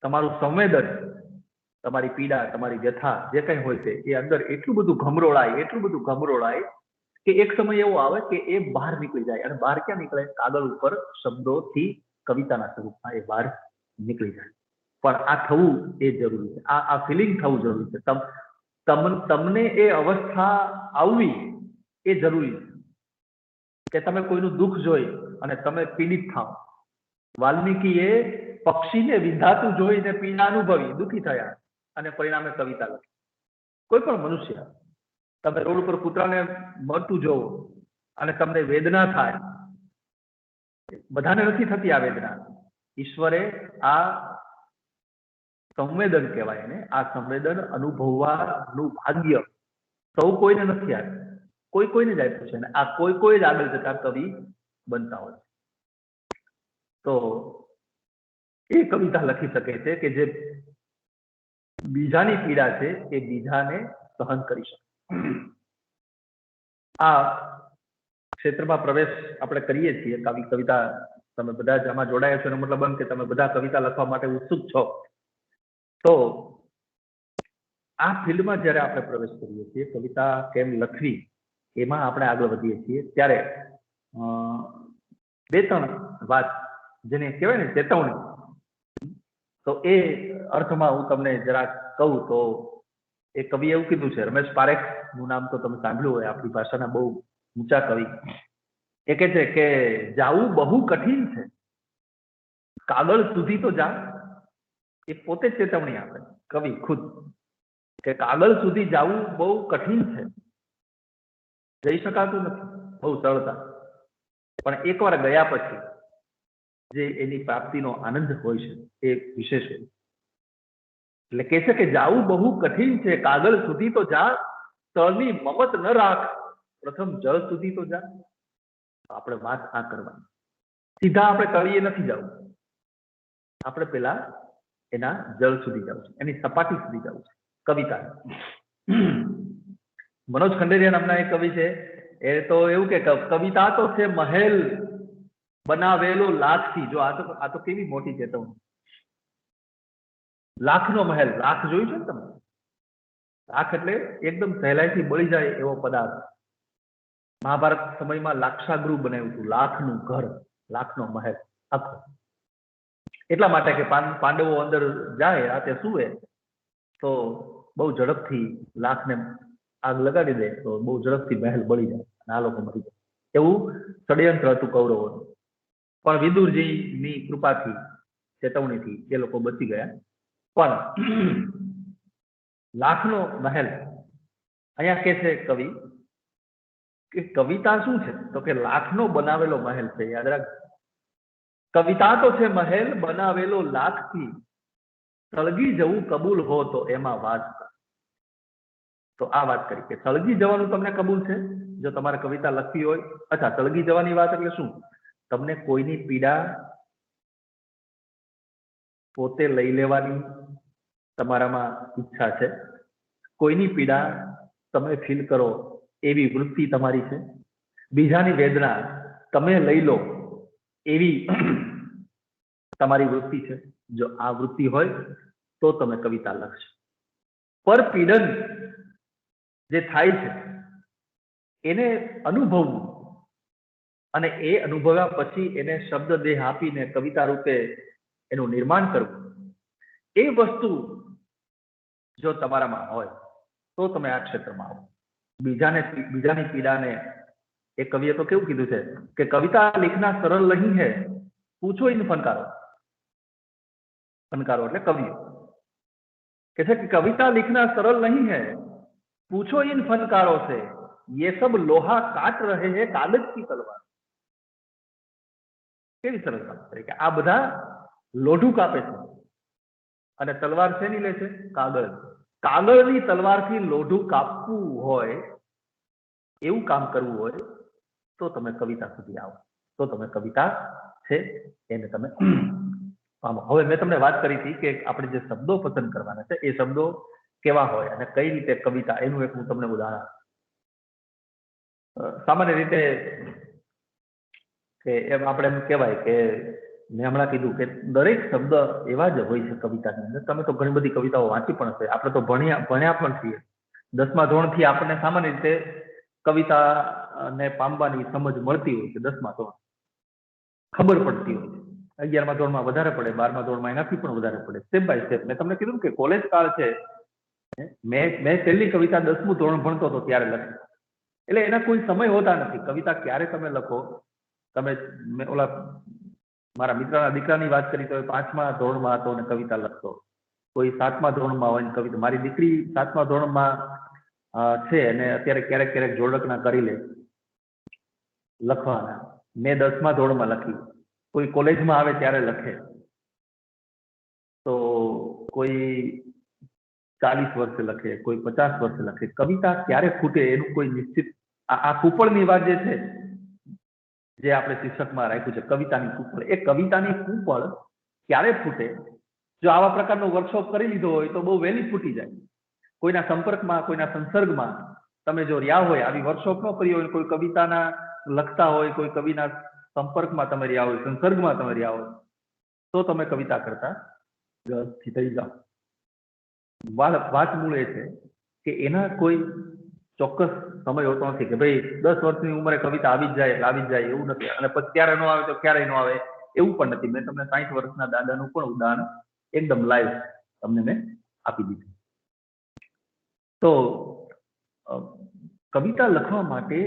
તમારું સંવેદન, તમારી પીડા, તમારી વ્યથા જે કઈ હોય છે એ અંદર એટલું બધું ઘમરોળાય કે એક સમય એવો આવે કે એ બહાર નીકળી જાય. અને બહાર ક્યાં નીકળે? કાગળ ઉપર શબ્દોથી કવિતાના સ્વરૂપમાં એ બહાર નીકળી જાય. પણ આ થવું એ જરૂરી છે, આ ફિલિંગ થવું જરૂરી છે. તમને એ અવસ્થા આવવી એ જરૂરી છે કે તમે કોઈનું દુઃખ જોઈ અને તમે પીડિત થાવ. વાલ્મીકીએ પક્ષીને વિંધાતું જોઈને પીડા અનુભવી, દુઃખી થયા અને પરિણામે કવિતા લખી. કોઈ પણ મનુષ્ય, તમે રોડ ઉપર કૂતરાને મરતું જોવો અને તમને વેદના થાય, બધાને નથી થતી આ વેદના. ઈશ્વરે આ સંવેદન કહેવાય ને, આ સંવેદન અનુભવવાનું ભાગ્ય સૌ કોઈને નથી આપ્યું, કોઈને જ આપ્યું છે. અને આ કોઈ જ આગળ જતા કવિ બનતા હોય. તો એ કવિતા લખી શકે છે કે જે બીજાની પીડા છે એ બીજાને સહન કરી શકે. આ ક્ષેત્રમાં પ્રવેશ આપણે કરીએ છીએ. કવિતા તમે બધા જ આમાં જોડાયા છો એનો મતલબ એમ કે તમે બધા કવિતા લખવા માટે ઉત્સુક છો. તો આ ફિલ્ડમાં જ્યારે આપણે પ્રવેશ કરીએ છીએ, કવિતા કેમ લખવી એમાં આપણે આગળ વધીએ છીએ, ત્યારે 2-3 વાત જેને કહેવાય ને ચેતવણી, તો એ અર્થમાં હું તમને જરાક કહું તો એ કવિ એવું કીધું છે, રમેશ પારેખ નું નામ તો તમે સાંભળ્યું હોય, આપણી ભાષાના બહુ ઊંચા કવિ. એ કહે છે કે જાવું બહુ કઠિન છે, કાગળ સુધી તો જા. એ પોતે જ ચેતવણી આપે કવિ ખુદ, કે કાગળ સુધી જવું બહુ કઠિન છે, જઈ શકાતું નથી બહુ સરળતા, પણ એકવાર ગયા પછી જે એની પ્રાપ્તિનો આનંદ હોય છે એ વિશેષ હોય. એટલે કે છે કે જાવું બહુ કઠિન છે, કાગળ સુધી તો જા, તળની મમત ન રાખ, પ્રથમ જળ સુધી તો જા. આપણે વાત આ કરવાની, સીધા આપણે તળિયે નથી જવું, આપણે પેલા એના જળ સુધી જવું છે, એની સપાટી સુધી જવું છે. કવિતા મનોજ ખંડેરિયા નામના એક કવિ છે, એ તો એવું કે કવિતા તો છે મહેલ બનાવેલો લાખથી. જો આ તો કેવી મોટી ચેતવણી. લાખનો મહેલ, લાખ જોયું છે ને તમે? લાખ એટલે એકદમ સહેલાઈથી બળી જાય એવો પદાર્થ. મહાભારત સમયમાં લાક્ષાગૃહ બનાવ્યું હતું, લાખનું ઘર, લાખનો મહેલ આખો. એટલા માટે કે પાંડવો અંદર જાય રાતે સુવે તો બહુ ઝડપથી લાખને આગ લગાડી દે તો બહુ ઝડપથી મહેલ બળી જાય અને આ લોકો મરી જાય. એવું ષડયંત્ર હતું કૌરવોનું. પણ વિદુરજીની કૃપાથી, ચેતવણીથી એ લોકો બચી ગયા. પણ લાખનો મહેલ, અહીંયા કે છે કવિ કે કવિતા શું છે, તો કે લાખનો બનાવેલો મહેલ છે. યાદ રાખ, કવિતા તો છે મહેલ બનાવેલો લાખથી, સળગી જવું કબૂલ હો તો એમાં વાત. તો આ વાત કરી કે સળગી જવાનું તમને કબૂલ છે જો તમારે કવિતા લખવી હોય. અચ્છા, સળગી જવાની વાત એટલે શું? તમને કોઈની પીડા પોતે લઈ લેવાની તમારામાં ઈચ્છા છે, કોઈની પીડા તમે ફીલ કરો એવી વૃત્તિ તમારી છે, બીજાની વેદના તમે લઈ લો એવી તમારી વૃત્તિ છે. જો આ વૃત્તિ હોય તો તમે કવિતા લખશો. પર પીડન જે થાય છે એને અનુભવવું અને એ અનુભવ્યા પછી એને શબ્દ દેહ આપીને કવિતા રૂપે એનું નિર્માણ કરવું, એ વસ્તુ જો તમારામાં હોય તો તમે આ ક્ષેત્રમાં આવો. બીજાની પીડાને, એ કવિએ તો કેવું કીધું છે કે કવિતા लिखना सरल नहीं है, पूछो इन फनकारो. फनकारो એટલે કવિઓ કહે છે કે कविता लिखना सरल नहीं है, पूछो इन फनकारों से, ये सब लोहा काट रहे हैं कागज की तलवार. કેવી સરળ વાત છે કે આ બધા લોઢું કાપે છે અને તલવાર શેની લે છે? કાગળ. કાગળની તલવારથી લોઢું કાપવું હોય, એવું કામ કરવું હોય તો તમે કવિતા સુધી આવો, તો તમે કવિતા છે એને તમે પામો. હવે મેં તમને વાત કરી હતી કે આપણે જે શબ્દો પસંદ કરવાના છે એ શબ્દો કેવા હોય અને કઈ રીતે કવિતા, એનું એક હું તમને ઉદાહરણ. સામાન્ય રીતે કે એમ આપણે એમ કહેવાય કે મેં હમણાં કીધું કે દરેક શબ્દ એવા જ હોય છે કવિતાની અંદર. તમે તો ઘણી બધી કવિતાઓ વાંચી પણ હશે, આપણે તો ભણ્યા પણ છીએ. 10મા ધોરણથી આપણને સામાન્ય રીતે કવિતાને પામવાની સમજ મળતી હોય છે, 10મા ધોરણ ખબર પડતી હોય છે. 11મા ધોરણમાં વધારે પડે, 12મા ધોરણમાં એનાથી પણ વધારે પડે, સ્ટેપ બાય સ્ટેપ. મેં તમને કીધું કે કોલેજ કાળ છે, મેં છેલ્લી કવિતા 10મું ધોરણ ભણતો હતો ત્યારે લખી. એટલે એના કોઈ સમય હોતા નથી. કવિતા ક્યારે તમે લખો, તમે ઓલા મારા મિત્રના દીકરાની વાત કરી તો 5મા ધોરણમાં હતો અને કવિતા લખતો, કોઈ 7મા ધોરણમાં હોય ને કવિતા. મારી દીકરી 7મા ધોરણમાં છે અને અત્યારે ક્યારેક ક્યારેક જોડકણા કરી લે લખવાના. મેં 10મા ધોરણમાં લખી, કોઈ કોલેજમાં આવે ત્યારે લખે, તો કોઈ 40 વર્ષે લખે, કોઈ 50 વર્ષે લખે. કવિતા ક્યારે ફૂટે એનું કોઈ નિશ્ચિત, આ કૂપળની વાત જે છે, જે આપણે શીર્ષકમાં રાખ્યું છે કવિતાની કૂપળ, એ કવિતાની કૂપળ ક્યારે ફૂટે? જો આવા પ્રકારનો વર્કશોપ કરી લીધો હોય તો બહુ વહેલી ફૂટી જાય. કોઈના સંપર્કમાં, કોઈના સંસર્ગમાં તમે જો રહ્યા હોય, આવી વર્કશોપ ન કરી હોય, કોઈ કવિતાના લખતા હોય, કોઈ કવિના સંપર્કમાં તમે રહ્યા હોય, સંસર્ગમાં તમે રહ્યા હોય, તો તમે કવિતા કરતા વ્યવસ્થિત થઈ જાઓ. વાત મૂળ એ છે કે એના કોઈ ચોક્કસ સમય હોતો નથી કે ભાઈ 10 વર્ષની ઉંમરે કવિતા આવી જ જાય એટલે આવી જ જાય, એવું નથી. અને પછી ત્યારે ન આવે તો ક્યારેય ન આવે એવું પણ નથી. મેં તમને 60 વર્ષના દાદાનું પણ ઉદાહરણ એકદમ લાઈવ તમને મેં આપી દીધી. તો કવિતા લખવા માટે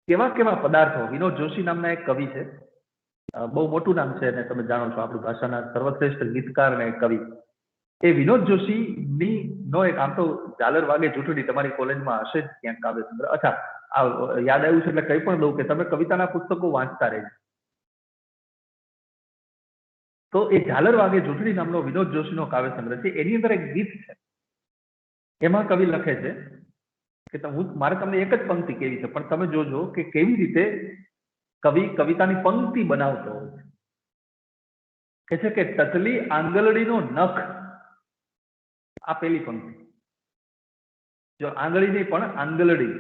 કેવા કેવા પદાર્થો, વિનોદ જોશી નામના એક કવિ છે, બહુ મોટું નામ છે અને તમે જાણો છો આપણી ભાષાના સર્વશ્રેષ્ઠ ગીતકાર અને કવિ. એ વિનોદ જોશી ની નો એક, આમ તો ઝાલર વાગે ચૂંટણી તમારી કોલેજમાં હશે જ ક્યાંક કાવ્ય સંગ્રહ. અચ્છા, આ યાદ આવ્યું છે એટલે કહી પણ દઉં કે તમે કવિતાના પુસ્તકો વાંચતા રહેજો. તો એ ઝાલર વાગે ચૂંટણી નામનો વિનોદ જોશીનો કાવ્ય સંગ્રહ છે. એની અંદર એક ગીત છે, એમાં કવિ લખે છે કે મારે તમને એક જ પંક્તિ કેવી છે, પણ તમે જોજો કે કેવી રીતે કવિ કવિતાની પંક્તિ બનાવતો હોય છે. કે છે કે ટચલી આંગળીનો નખ, આ પેલી પંક્તિ. જો આંગળી નહીં પણ આંગળડી,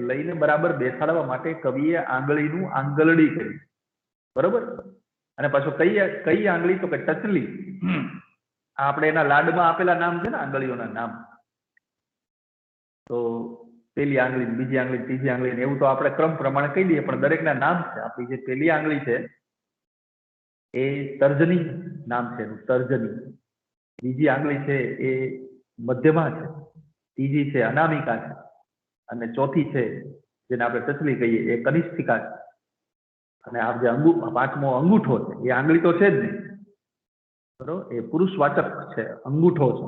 લઈને બરાબર બેસાડવા માટે કવિએ આંગળીનું આંગળડી કરી, બરોબર. અને પાછું કઈ આંગળી, તો કે ટચલી. આપણે એના લાડમાં આપેલા નામ છે ને આંગળીઓના નામ, તો પેલી આંગળી, બીજી આંગળી, ત્રીજી આંગળી, એવું તો આપણે ક્રમ પ્રમાણે કહી દઈએ, પણ દરેકના નામ છે. આપણી જે પેલી આંગળી છે એ તર્જની નામ છે એનું, તર્જની. બીજી આંગળી છે એ મધ્યમા છે, ત્રીજી છે અનામિકા છે, અને ચોથી છે જેને આપણે ટચલી કહીએ એ કનિષ્ઠિકા છે. અને આ જે પાંચમો અંગૂઠો છે, એ આંગળી તો છે જ નહીં, બરોબર, એ પુરુષવાચક છે, અંગૂઠો છે.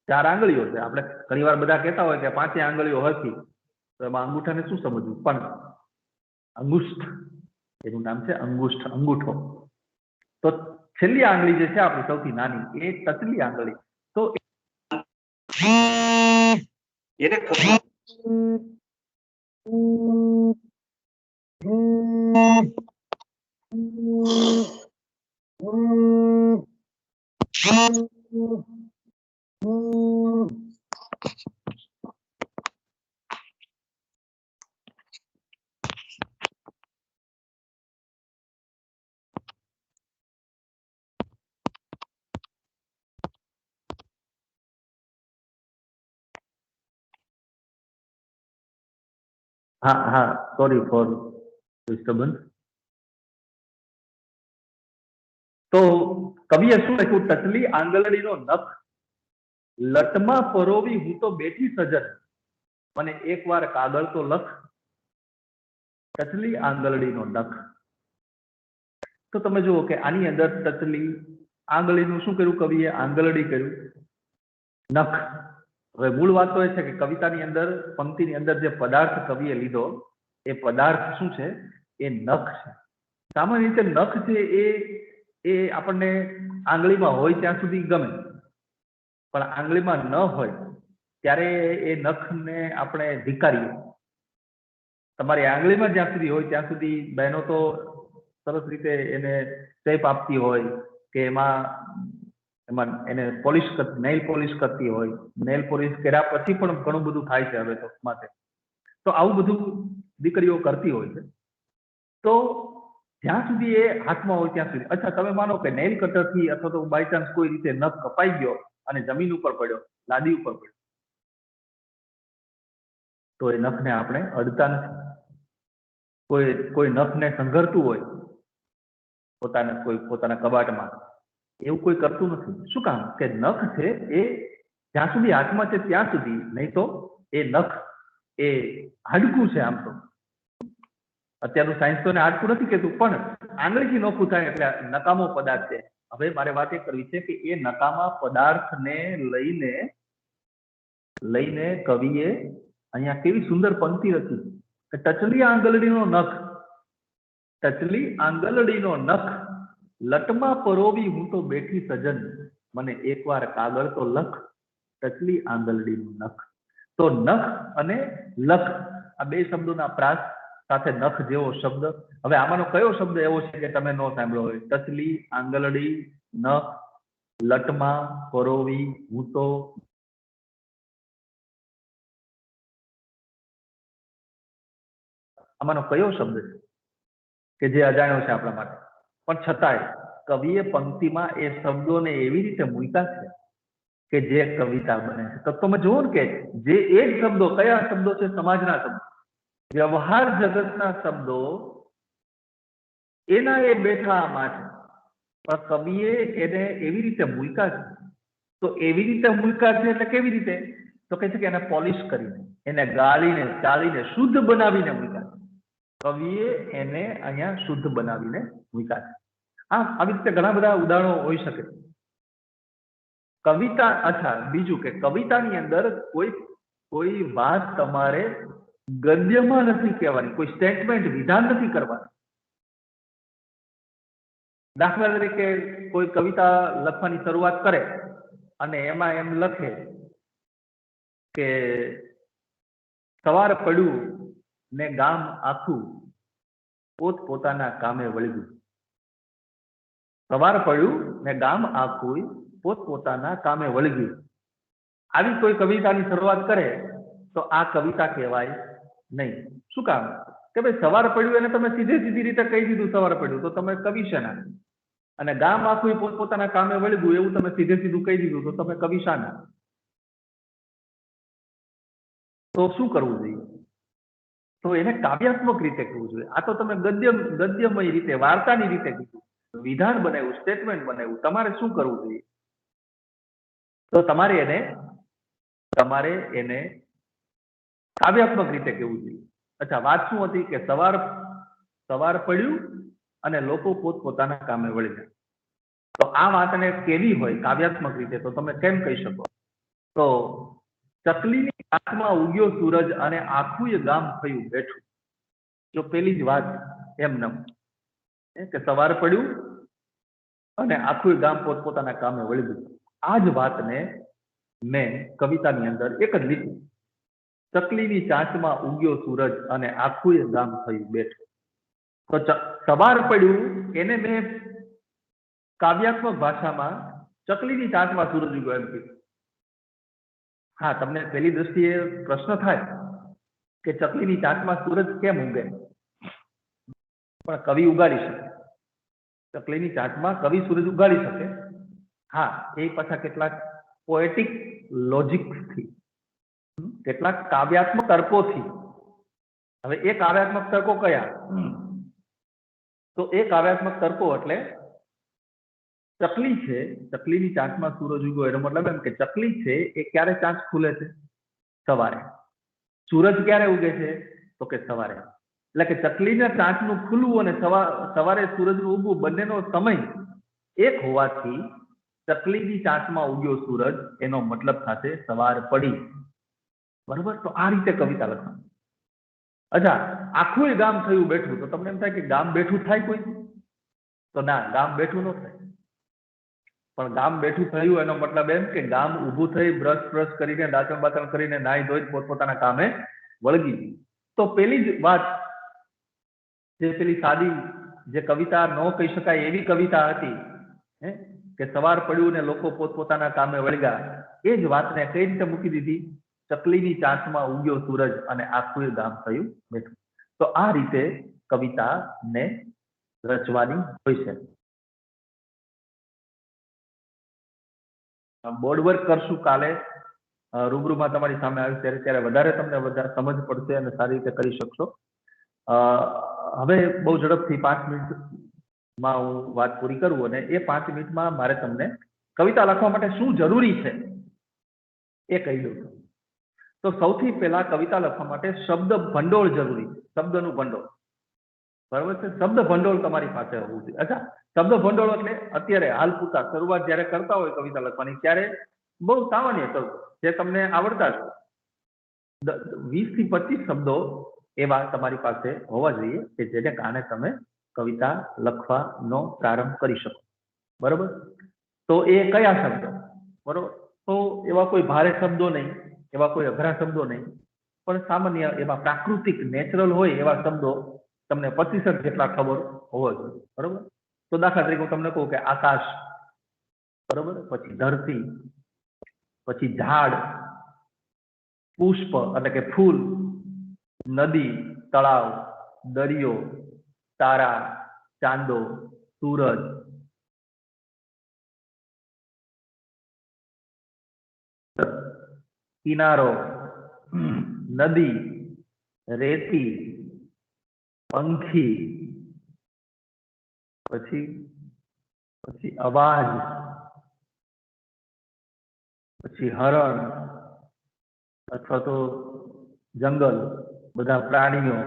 4 આંગળીઓ છે. આપણે ઘણી વાર બધા કહેતા હોય કે 5 આંગળીઓ હરખી, તો એમાં અંગૂઠાને શું સમજવું, પણ અંગુષ્ઠ, એનું નામ છે અંગુષ્ઠ, અંગૂઠો. તો છેલ્લી આંગળી જે છે આપણી સૌથી નાની, એ ટચલી આંગળી. તો એને હા, સોરી ફોર ડિસ્ટર્બન્સ. તો કવિએ શું લખ્યું, ટચલી આંગળીનો નખ લટમાં પરોવી હું તો બેઠી સજન, મને એકવાર કાગળ તો લખ. ટચલી આંગળીનો નખ. તો તમે જુઓ કે આની અંદર ટચલી આંગળીનું શું કર્યું કવિએ, આંગળડી કર્યું, નખ. હવે મૂળ વાત તો એ છે કે કવિતાની અંદર, પંક્તિની અંદર જે પદાર્થ કવિએ લીધો, એ પદાર્થ શું છે, એ નખ છે. સામાન્ય રીતે નખ છે એ આપણને આંગળીમાં હોય ત્યાં સુધી ગમે, પણ આંગળીમાં ન હોય ત્યારે એ નખને આપણે ધિક્કારીએ. તમારી આંગળીમાં જ્યાં સુધી હોય ત્યાં સુધી બહેનો તો સરસ રીતે એને શેપ આપતી હોય, કે એમાં એને પોલિશ, નેલ પોલિશ કરતી હોય. નેલ પોલિશ કર્યા પછી પણ ઘણું બધું થાય છે હવે તો માટે. તો આવું બધું દીકરીઓ કરતી હોય છે. તો જ્યાં સુધી એ હાથમાં હોય ત્યાં સુધી. અચ્છા, તમે માનો કે નેલ કટરથી અથવા તો બાય ચાન્સ કોઈ રીતે નખ કપાઈ ગયો અને જમીન ઉપર પડ્યો, લાદી ઉપર પડ્યો, તો એ નખને આપણે અડતા નથી. કોઈ નખને સંઘરતું હોય પોતાના કબાટમાં, એવું કોઈ કરતું નથી. શું કામ? કે નખ છે એ જ્યાં સુધી હાથમાં છે ત્યાં સુધી, નહીં તો એ નખ એ હાડકું છે. આમ તો અત્યારનું સાયન્સ તો એને હાડકું નથી કહેતું, પણ આંગળીથી નોખું થાય એટલે નકામો પદાર્થ છે. હવે મારે વાત એ કરવી છે કે એ નકામા પદાર્થને લઈને કવિએ અહીંયા કેવી સુંદર પંક્તિ રચી કે ટચલી આંગળીનો નખ, ટચલી આંગળીનો નખ લટમાં પરોવી હું તો બેઠી સજન, મને એકવાર કાગળ તો લખ. ટચલી આંગળીનો નખ. તો નખ અને લખ, આ બે શબ્દોના પ્રાસ સાથે નખ જેવો શબ્દ. હવે આમાંનો કયો શબ્દ એવો છે કે તમે ન સાંભળ્યો હોય? ટચલી આંગળડી, નખ, લટમાં પરોવી હું તો. આમાંનો કયો શબ્દ છે કે જે અજાણ્યો છે આપણા માટે? પણ છતાંય કવિએ પંક્તિમાં એ શબ્દોને એવી રીતે મૂક્યા છે કે જે કવિતા બને છે. તો તમે જુઓ ને કે જે એ જ શબ્દો, કયા શબ્દો છે? સમાજના શબ્દો, વ્યવહાર જગતના શબ્દો, એના એ બેઠા આમાં છે. પણ કવિએ એને એવી રીતે મૂક્યા છે. તો એવી રીતે મૂક્યા છે એટલે કેવી રીતે? તો કહે છે કે એને પોલિશ કરીને, એને ગાળીને, ચાળીને, શુદ્ધ બનાવીને મૂક્યા છે. કવિએ એને અહીંયા શુદ્ધ બનાવીને મૂક્યા છે. આવી રીતે ઘણા બધા ઉદાહરણો હોઈ શકે. કવિતા, અચ્છા, બીજું કે કવિતાની અંદર કોઈ વાત તમારે ગદ્યમાં નથી કહેવાની, કોઈ સ્ટેટમેન્ટ, વિધાન નથી કરવાનું. દાખલા તરીકે કોઈ કવિતા લખવાની શરૂઆત કરે અને એમાં એમ લખે કે સવાર પડ્યું ને ગામ આખું પોતપોતાના કામે વળગ્યું. સવાર પડ્યું ને ગામ આખું પોતપોતાના કામે વળગ્યું. આવી કોઈ કવિતાની શરૂઆત કરે તો આ કવિતા કહેવાય નહીં. શું કામ? કે ભાઈ સવાર પડ્યું એને તમે સીધી રીતે કહી દીધું સવાર પડ્યું, તો તમે કવિ શાના? અને ગામ આખું પોતપોતાના કામે વળગ્યું એવું તમે સીધું કહી દીધું, તો તમે કવિ શાના? તો શું કરવું જોઈએ? તો એને કાવ્યાત્મક રીતે કહેવું જોઈએ. આ તો તમે ગદ્યમય રીતે, વાર્તાની રીતે કીધું, વિધાન બનાવ્યું, સ્ટેટમેન્ટ બનાવ્યું. તમારે શું કરવું જોઈએ? તો તમારે એને કાવ્યાત્મક રીતે કહેવું જોઈએ. અચ્છા, વાત શું હતી કે સવાર પડ્યું અને લોકો પોતપોતાના કામે વળી જાય. તો આ વાતને કેવી હોય કાવ્યાત્મક રીતે, તો તમે કેમ કહી શકો? તો ચકલીની આંખમાં ઉગ્યો સૂરજ અને આખું ગામ થયું બેઠું. જો પેલી જ વાત એમ કે સવાર પડ્યું અને આખું ગામ પોતપોતાના કામે વળી ગયું. આ જ વાતને મેં કવિતાની અંદર એક જ લીધું, ચકલીની ચાંચમાં ઉગ્યો સૂરજ અને આખું ગામ થયું બેઠું. તો સવાર પડ્યું એને મેં કાવ્યાત્મક ભાષામાં ચકલીની ચાંચમાં સૂરજ ઉગ્યો એમ કીધું. હા, તમને પેલી દ્રષ્ટિએ પ્રશ્ન થાય કે ચકલીની ચાંચમાં સૂરજ કેમ ઉગે? પણ કવિ ઉગાડી શકે. ચકલીની ચાંચમાં કવિ સૂરજ ઉગાડી શકે. હા, એ પાછા કેટલાક પોએટિક લોજિકથી, કેટલાક કાવ્યાત્મક તર્કોથી. હવે એ કાવ્યાત્મક તર્કો કયા? તો એ કાવ્યાત્મક તર્કો એટલે ચકલી છે, ચકલીની ચાંચમાં સૂરજ ઉગ્યો એનો મતલબ એમ કે ચકલી છે એ ક્યારે ચાંચ ખુલે છે? સવારે. સૂરજ ક્યારે ઉગે છે? તો કે સવારે. એટલે કે ચકલીના ચાંચનું ખુલવું અને સવારે સૂરજનું ઉગવું બંનેનો સમય એક હોવાથી ચકલીની ચાંચમાં ઉગ્યો સૂરજ એનો મતલબ થશે સવાર પડી. બરોબર? તો આ રીતે કવિતા લખવાની. અચ્છા, આખું ગામ થયું બેઠું, તો તમને એમ થાય કે ગામ બેઠું થાય કોઈ? તો ના, ગામ બેઠું ન થાય. પણ ગામ બેઠું થયું એનો મતલબ એમ કે ગામ ઊભું થઈ બ્રશ કરીને, દાંતણ બાતણ કરીને, નાહી ધોઈ પોતપોતાના કામે વળગી ગયું. તો પેલી જ વાત, જે પેલી સાદી, જે કવિતા ન કહી શકાય એવી કવિતા હતી કે સવાર પડ્યું ને લોકો પોતપોતાના કામે વળગ્યા, એ જ વાતને કઈ રીતે મૂકી દીધી? ચકલીની ચાંચમાં ઉગ્યો સૂરજ અને આખું ગામ થયું બેઠું. તો આ રીતે કવિતાને રચવાની હોય છે. બોર્ડ વર્ક કરશું કાલે, રૂબરૂમાં તમારી સામે આવ્યું ત્યારે વધારે તમને સમજ પડશે અને સારી રીતે કરી શકશો. હવે બહુ ઝડપથી 5 મિનિટમાં હું વાત પૂરી કરું અને એ 5 મિનિટમાં મારે તમને કવિતા લખવા માટે શું જરૂરી છે એ કહી દઉં. તો સૌથી પહેલા કવિતા લખવા માટે શબ્દ ભંડોળ જરૂરી છે. શબ્દનું ભંડોળ, બરાબર છે? શબ્દ ભંડોળ તમારી પાસે હોવું જોઈએ. અચ્છા, શબ્દ ભંડોળ એટલે અત્યારે હાલ પૂરતા શરૂઆત જયારે કરતા હોય કવિતા લખવાની ત્યારે બહુ સામાન્ય શબ્દો જે તમને આવડતા છે, 20 થી 25 શબ્દો એવા તમારી પાસે હોવા જોઈએ કે જેને કારણે તમે કવિતા લખવાનો પ્રારંભ કરી શકો. બરોબર? તો એ કયા શબ્દો? બરોબર? તો એવા કોઈ ભારે શબ્દો નહીં, એવા કોઈ અઘરા શબ્દો નહીં, પણ સામાન્ય એવા પ્રાકૃતિક, નેચરલ હોય એવા શબ્દો તમને 25 જેટલા ખબર હોવા જોઈએ. બરોબર? તો દાખલા તરીકે હું તમને કહું કે આકાશ, બરોબર, પછી ધરતી, પછી ઝાડ, પુષ્પ એટલે કે ફૂલ, નદી, તળાવ, દરિયો, તારા, ચાંદો, સૂરજ, કિનારો, નદી, રેતી, પંખી, પછી પછી અવાજ, પછી હરણ અથવા તો જંગલ, બધા પ્રાણીઓ.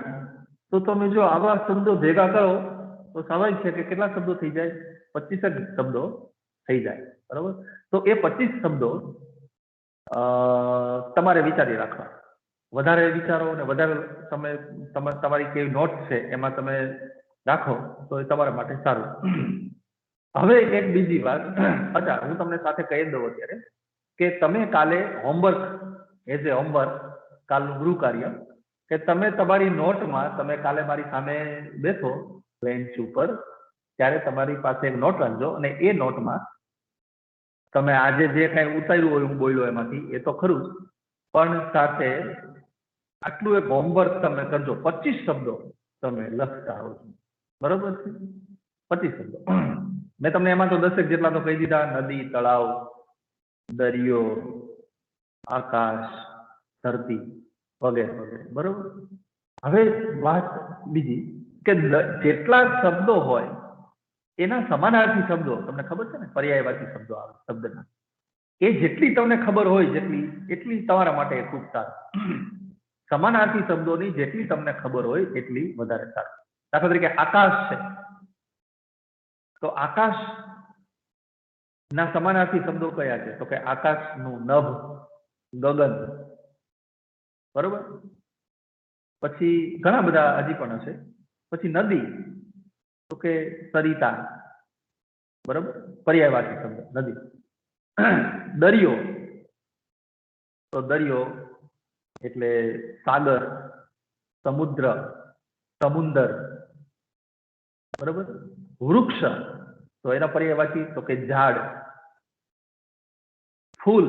તો તમે જો આવા શબ્દો ભેગા કરો તો સ્વાભાવિક છે કે કેટલા શબ્દો થઈ જાય? 25 જ શબ્દો થઈ જાય, બરોબર? તો એ 25 શબ્દો તમારે વિચારી રાખવા. વધારે વિચારો અને વધારે સમય તમારી કેવી નોટ છે એમાં તમે રાખો તો એ તમારા માટે સારું. હવે એક બીજી વાત, અચ્છા હું તમને સાથે કહી દઉં અત્યારે કે તમે કાલે હોમવર્ક, એઝ એ હોમવર્ક, કાલનું ગૃહ કાર્ય, કે તમે તમારી નોટમાં, તમે કાલે મારી સામે બેસો બેન્ચ ઉપર, ત્યારે તમારી પાસે એક નોટ રાખજો અને એ નોટમાં તમે આજે જે કઈ ઉતાર્યું હોય, હું બોલ્યો એમાંથી, એ તો ખરું જ, પણ સાથે આટલું એક હોમવર્ક તમે કરજો. 25 શબ્દો તમે લખતા આવજો, બરોબર છે? 25 શબ્દો. મેં તમને એમાં તો 10 જેટલા તો કહી દીધા: નદી, તળાવ, દરિયો, આકાશ, ધરતી વગેરે વગેરે, બરોબર? હવે વાત બીજી કે જેટલા શબ્દો હોય એના સમાનાર્થી શબ્દો તમને ખબર છે ને, પર્યાયવાચી શબ્દો આવે શબ્દના, એ જેટલી તમને ખબર હોય એટલી તમારા માટે ખૂબ સારું. સમાનાર્થી શબ્દોની જેટલી તમને ખબર હોય એટલી વધારે સારું. દાખલા તરીકે આકાશ છે, તો આકાશ ના સમાનાર્થી શબ્દો કયા છે? તો કે આકાશનું નભ, ગગન, બરોબર? પછી ઘણા બધા હજી પણ હશે. પછી નદી, તો કે સરિતા, બરોબર? પર્યાયવાચી શબ્દ નદી. દરિયો, તો દરિયો એટલે સાગર, સમુદ્ર, સમુંદર, બરોબર? વૃક્ષ, તો એના પર્યાયવાચી તો કે ઝાડ. ફૂલ,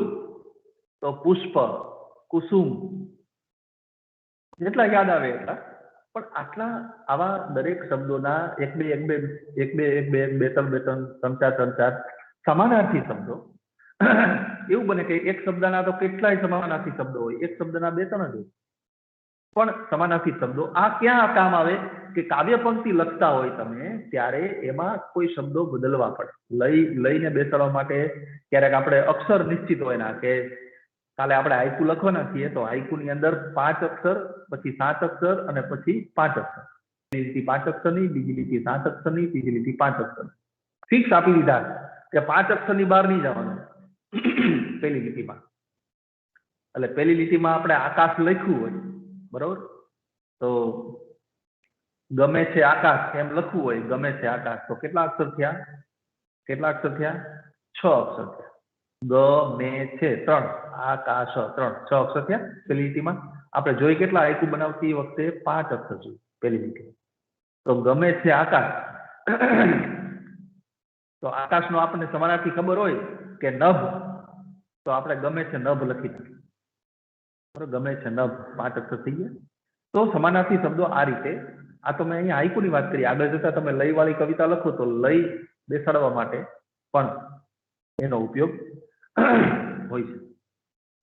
તો પુષ્પ, કુસુમ. જેટલા યાદ આવે એટલા. પણ આટલા આવા દરેક શબ્દોના એક બે ત્રણ ચાર સમાનાર્થી શબ્દો. એવું બને કે એક શબ્દના તો કેટલાય સમાનાર્થી શબ્દો હોય, એક શબ્દના 2-3 જ હોય, પણ સમાનાર્થી શબ્દો આ ક્યાં કામ આવે? કે કાવ્ય પંક્તિ લખતા હોય તમે ત્યારે એમાં કોઈ શબ્દો બદલવા પડે. લઈને બેસાડવા માટે ક્યારેક આપણે અક્ષર નિશ્ચિત હોય ના, કે કાલે આપણે હાઈકુ લખવાના છીએ તો હાઈકુની અંદર 5 અક્ષર, પછી 7 અક્ષર અને પછી 5 અક્ષર. પહેલી લીટી 5 અક્ષરની, બીજી લીટી 7 અક્ષરની, ત્રીજી લીટી 5 અક્ષર. ફિક્સ આપી દીધા કે 5 અક્ષરની બહાર નહીં જવાનું પહેલી લીટીમાં. એટલે પહેલી લીટીમાં આપણે આકાશ લખ્યું હોય, બરોબર? તો ગમે છે આકાશ એમ લખવું હોય, ગમે છે આકાશ, તો કેટલા અક્ષર થયા? 6 અક્ષર થયા. ગમે છે 3, આકાશ 3, 6 અક્ષર થયા પહેલી લીટીમાં. આપણે જોઈ કેટલા હાઈકુ બનાવતી વખતે 5 અક્ષર જોઈ પહેલી લીટી. તો ગમે છે આકાશ, તો આકાશનો આપણને સમાનાર્થી ખબર હોય કે નભ, તો આપણે ગમે છે નભ લખી નાખીએ, બરોબર? ગમે છે નભ, 5 અક્ષર થઈ ગયા. તો સમાનાર્થી શબ્દો આ રીતે. આ તો મેં અહીંયા હાઈકુની વાત કરી. આગળ જતા તમે લય વાળી કવિતા લખો તો લય બેસાડવા માટે પણ એનો ઉપયોગ હોય છે.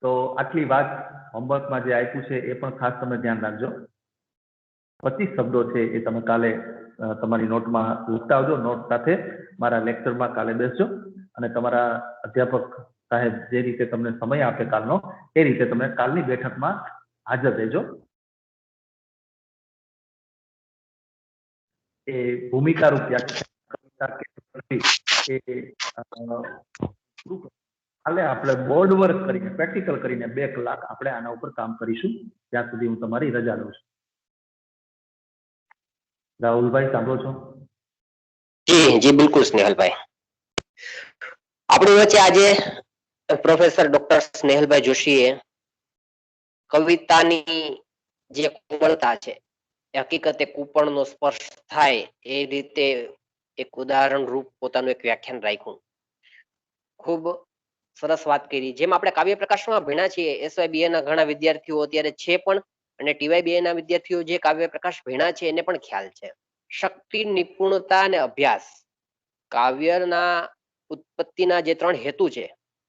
તો આટલી વાત હોમવર્કમાં જે આપ્યું છે એ પણ ખાસ તમે ધ્યાન રાખજો. 25 શબ્દો છે એ તમે કાલે તમારી નોટમાં લખતા આવજો. નોટ સાથે મારા લેક્ચરમાં કાલે બેસજો અને તમારા અધ્યાપક સાહેબ જે રીતે તમને સમય આપે કાલનો, એ રીતે તમે કાલની બેઠકમાં હાજર રહેજો. એ ભૂમિકા રૂપ કાલે આપણે બોર્ડ વર્ક કરીને, પ્રેક્ટિકલ કરીને 2 કલાક આપણે આના ઉપર કામ કરીશું. ત્યાં સુધી હું તમારી રજા લઉં છું. રાહુલભાઈ સાંભળો છો? જી જી બિલકુલ સ્નેહલભાઈ. આપણી વચ્ચે આજે પ્રોફેસર ડોક્ટર સ્નેહલભાઈ જોશીએ કવિતાની જે કોમળતા છે, હકીકતે કૂપણનો સ્પર્શ થાય એ રીતે એક ઉદાહરણ રૂપ પોતાનું એક વ્યાખ્યાન રાખ્યું. ખૂબ સરસ વાત કરી. જેમ આપણે કાવ્ય પ્રકાશમાં ભણ્યા છીએ, SYBA ના ઘણા વિદ્યાર્થીઓ અત્યારે છે પણ, અને TYBA ના વિદ્યાર્થીઓ જે કાવ્ય પ્રકાશ ભણ્યા છે એને પણ ખ્યાલ છે. શક્તિ, નિપુણતા અને અભ્યાસ, કાવ્યના ઉત્પત્તિના જે 3 હેતુ છે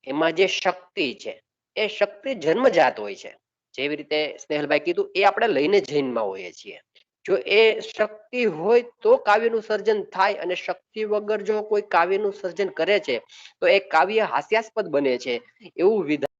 એમાં જે શક્તિ છે એ શક્તિ જન્મજાત હોય છે. જેવી રીતે સ્નેહલભાઈ કીધું એ આપણે લઈને જન્મમાં હોઈએ છીએ. જો એ શક્તિ હોય તો કાવ્યનું સર્જન થાય, અને શક્તિ વગર જો કોઈ કાવ્યનું સર્જન કરે છે તો એ કાવ્ય હાસ્યાસ્પદ બને છે. એવું વિધાન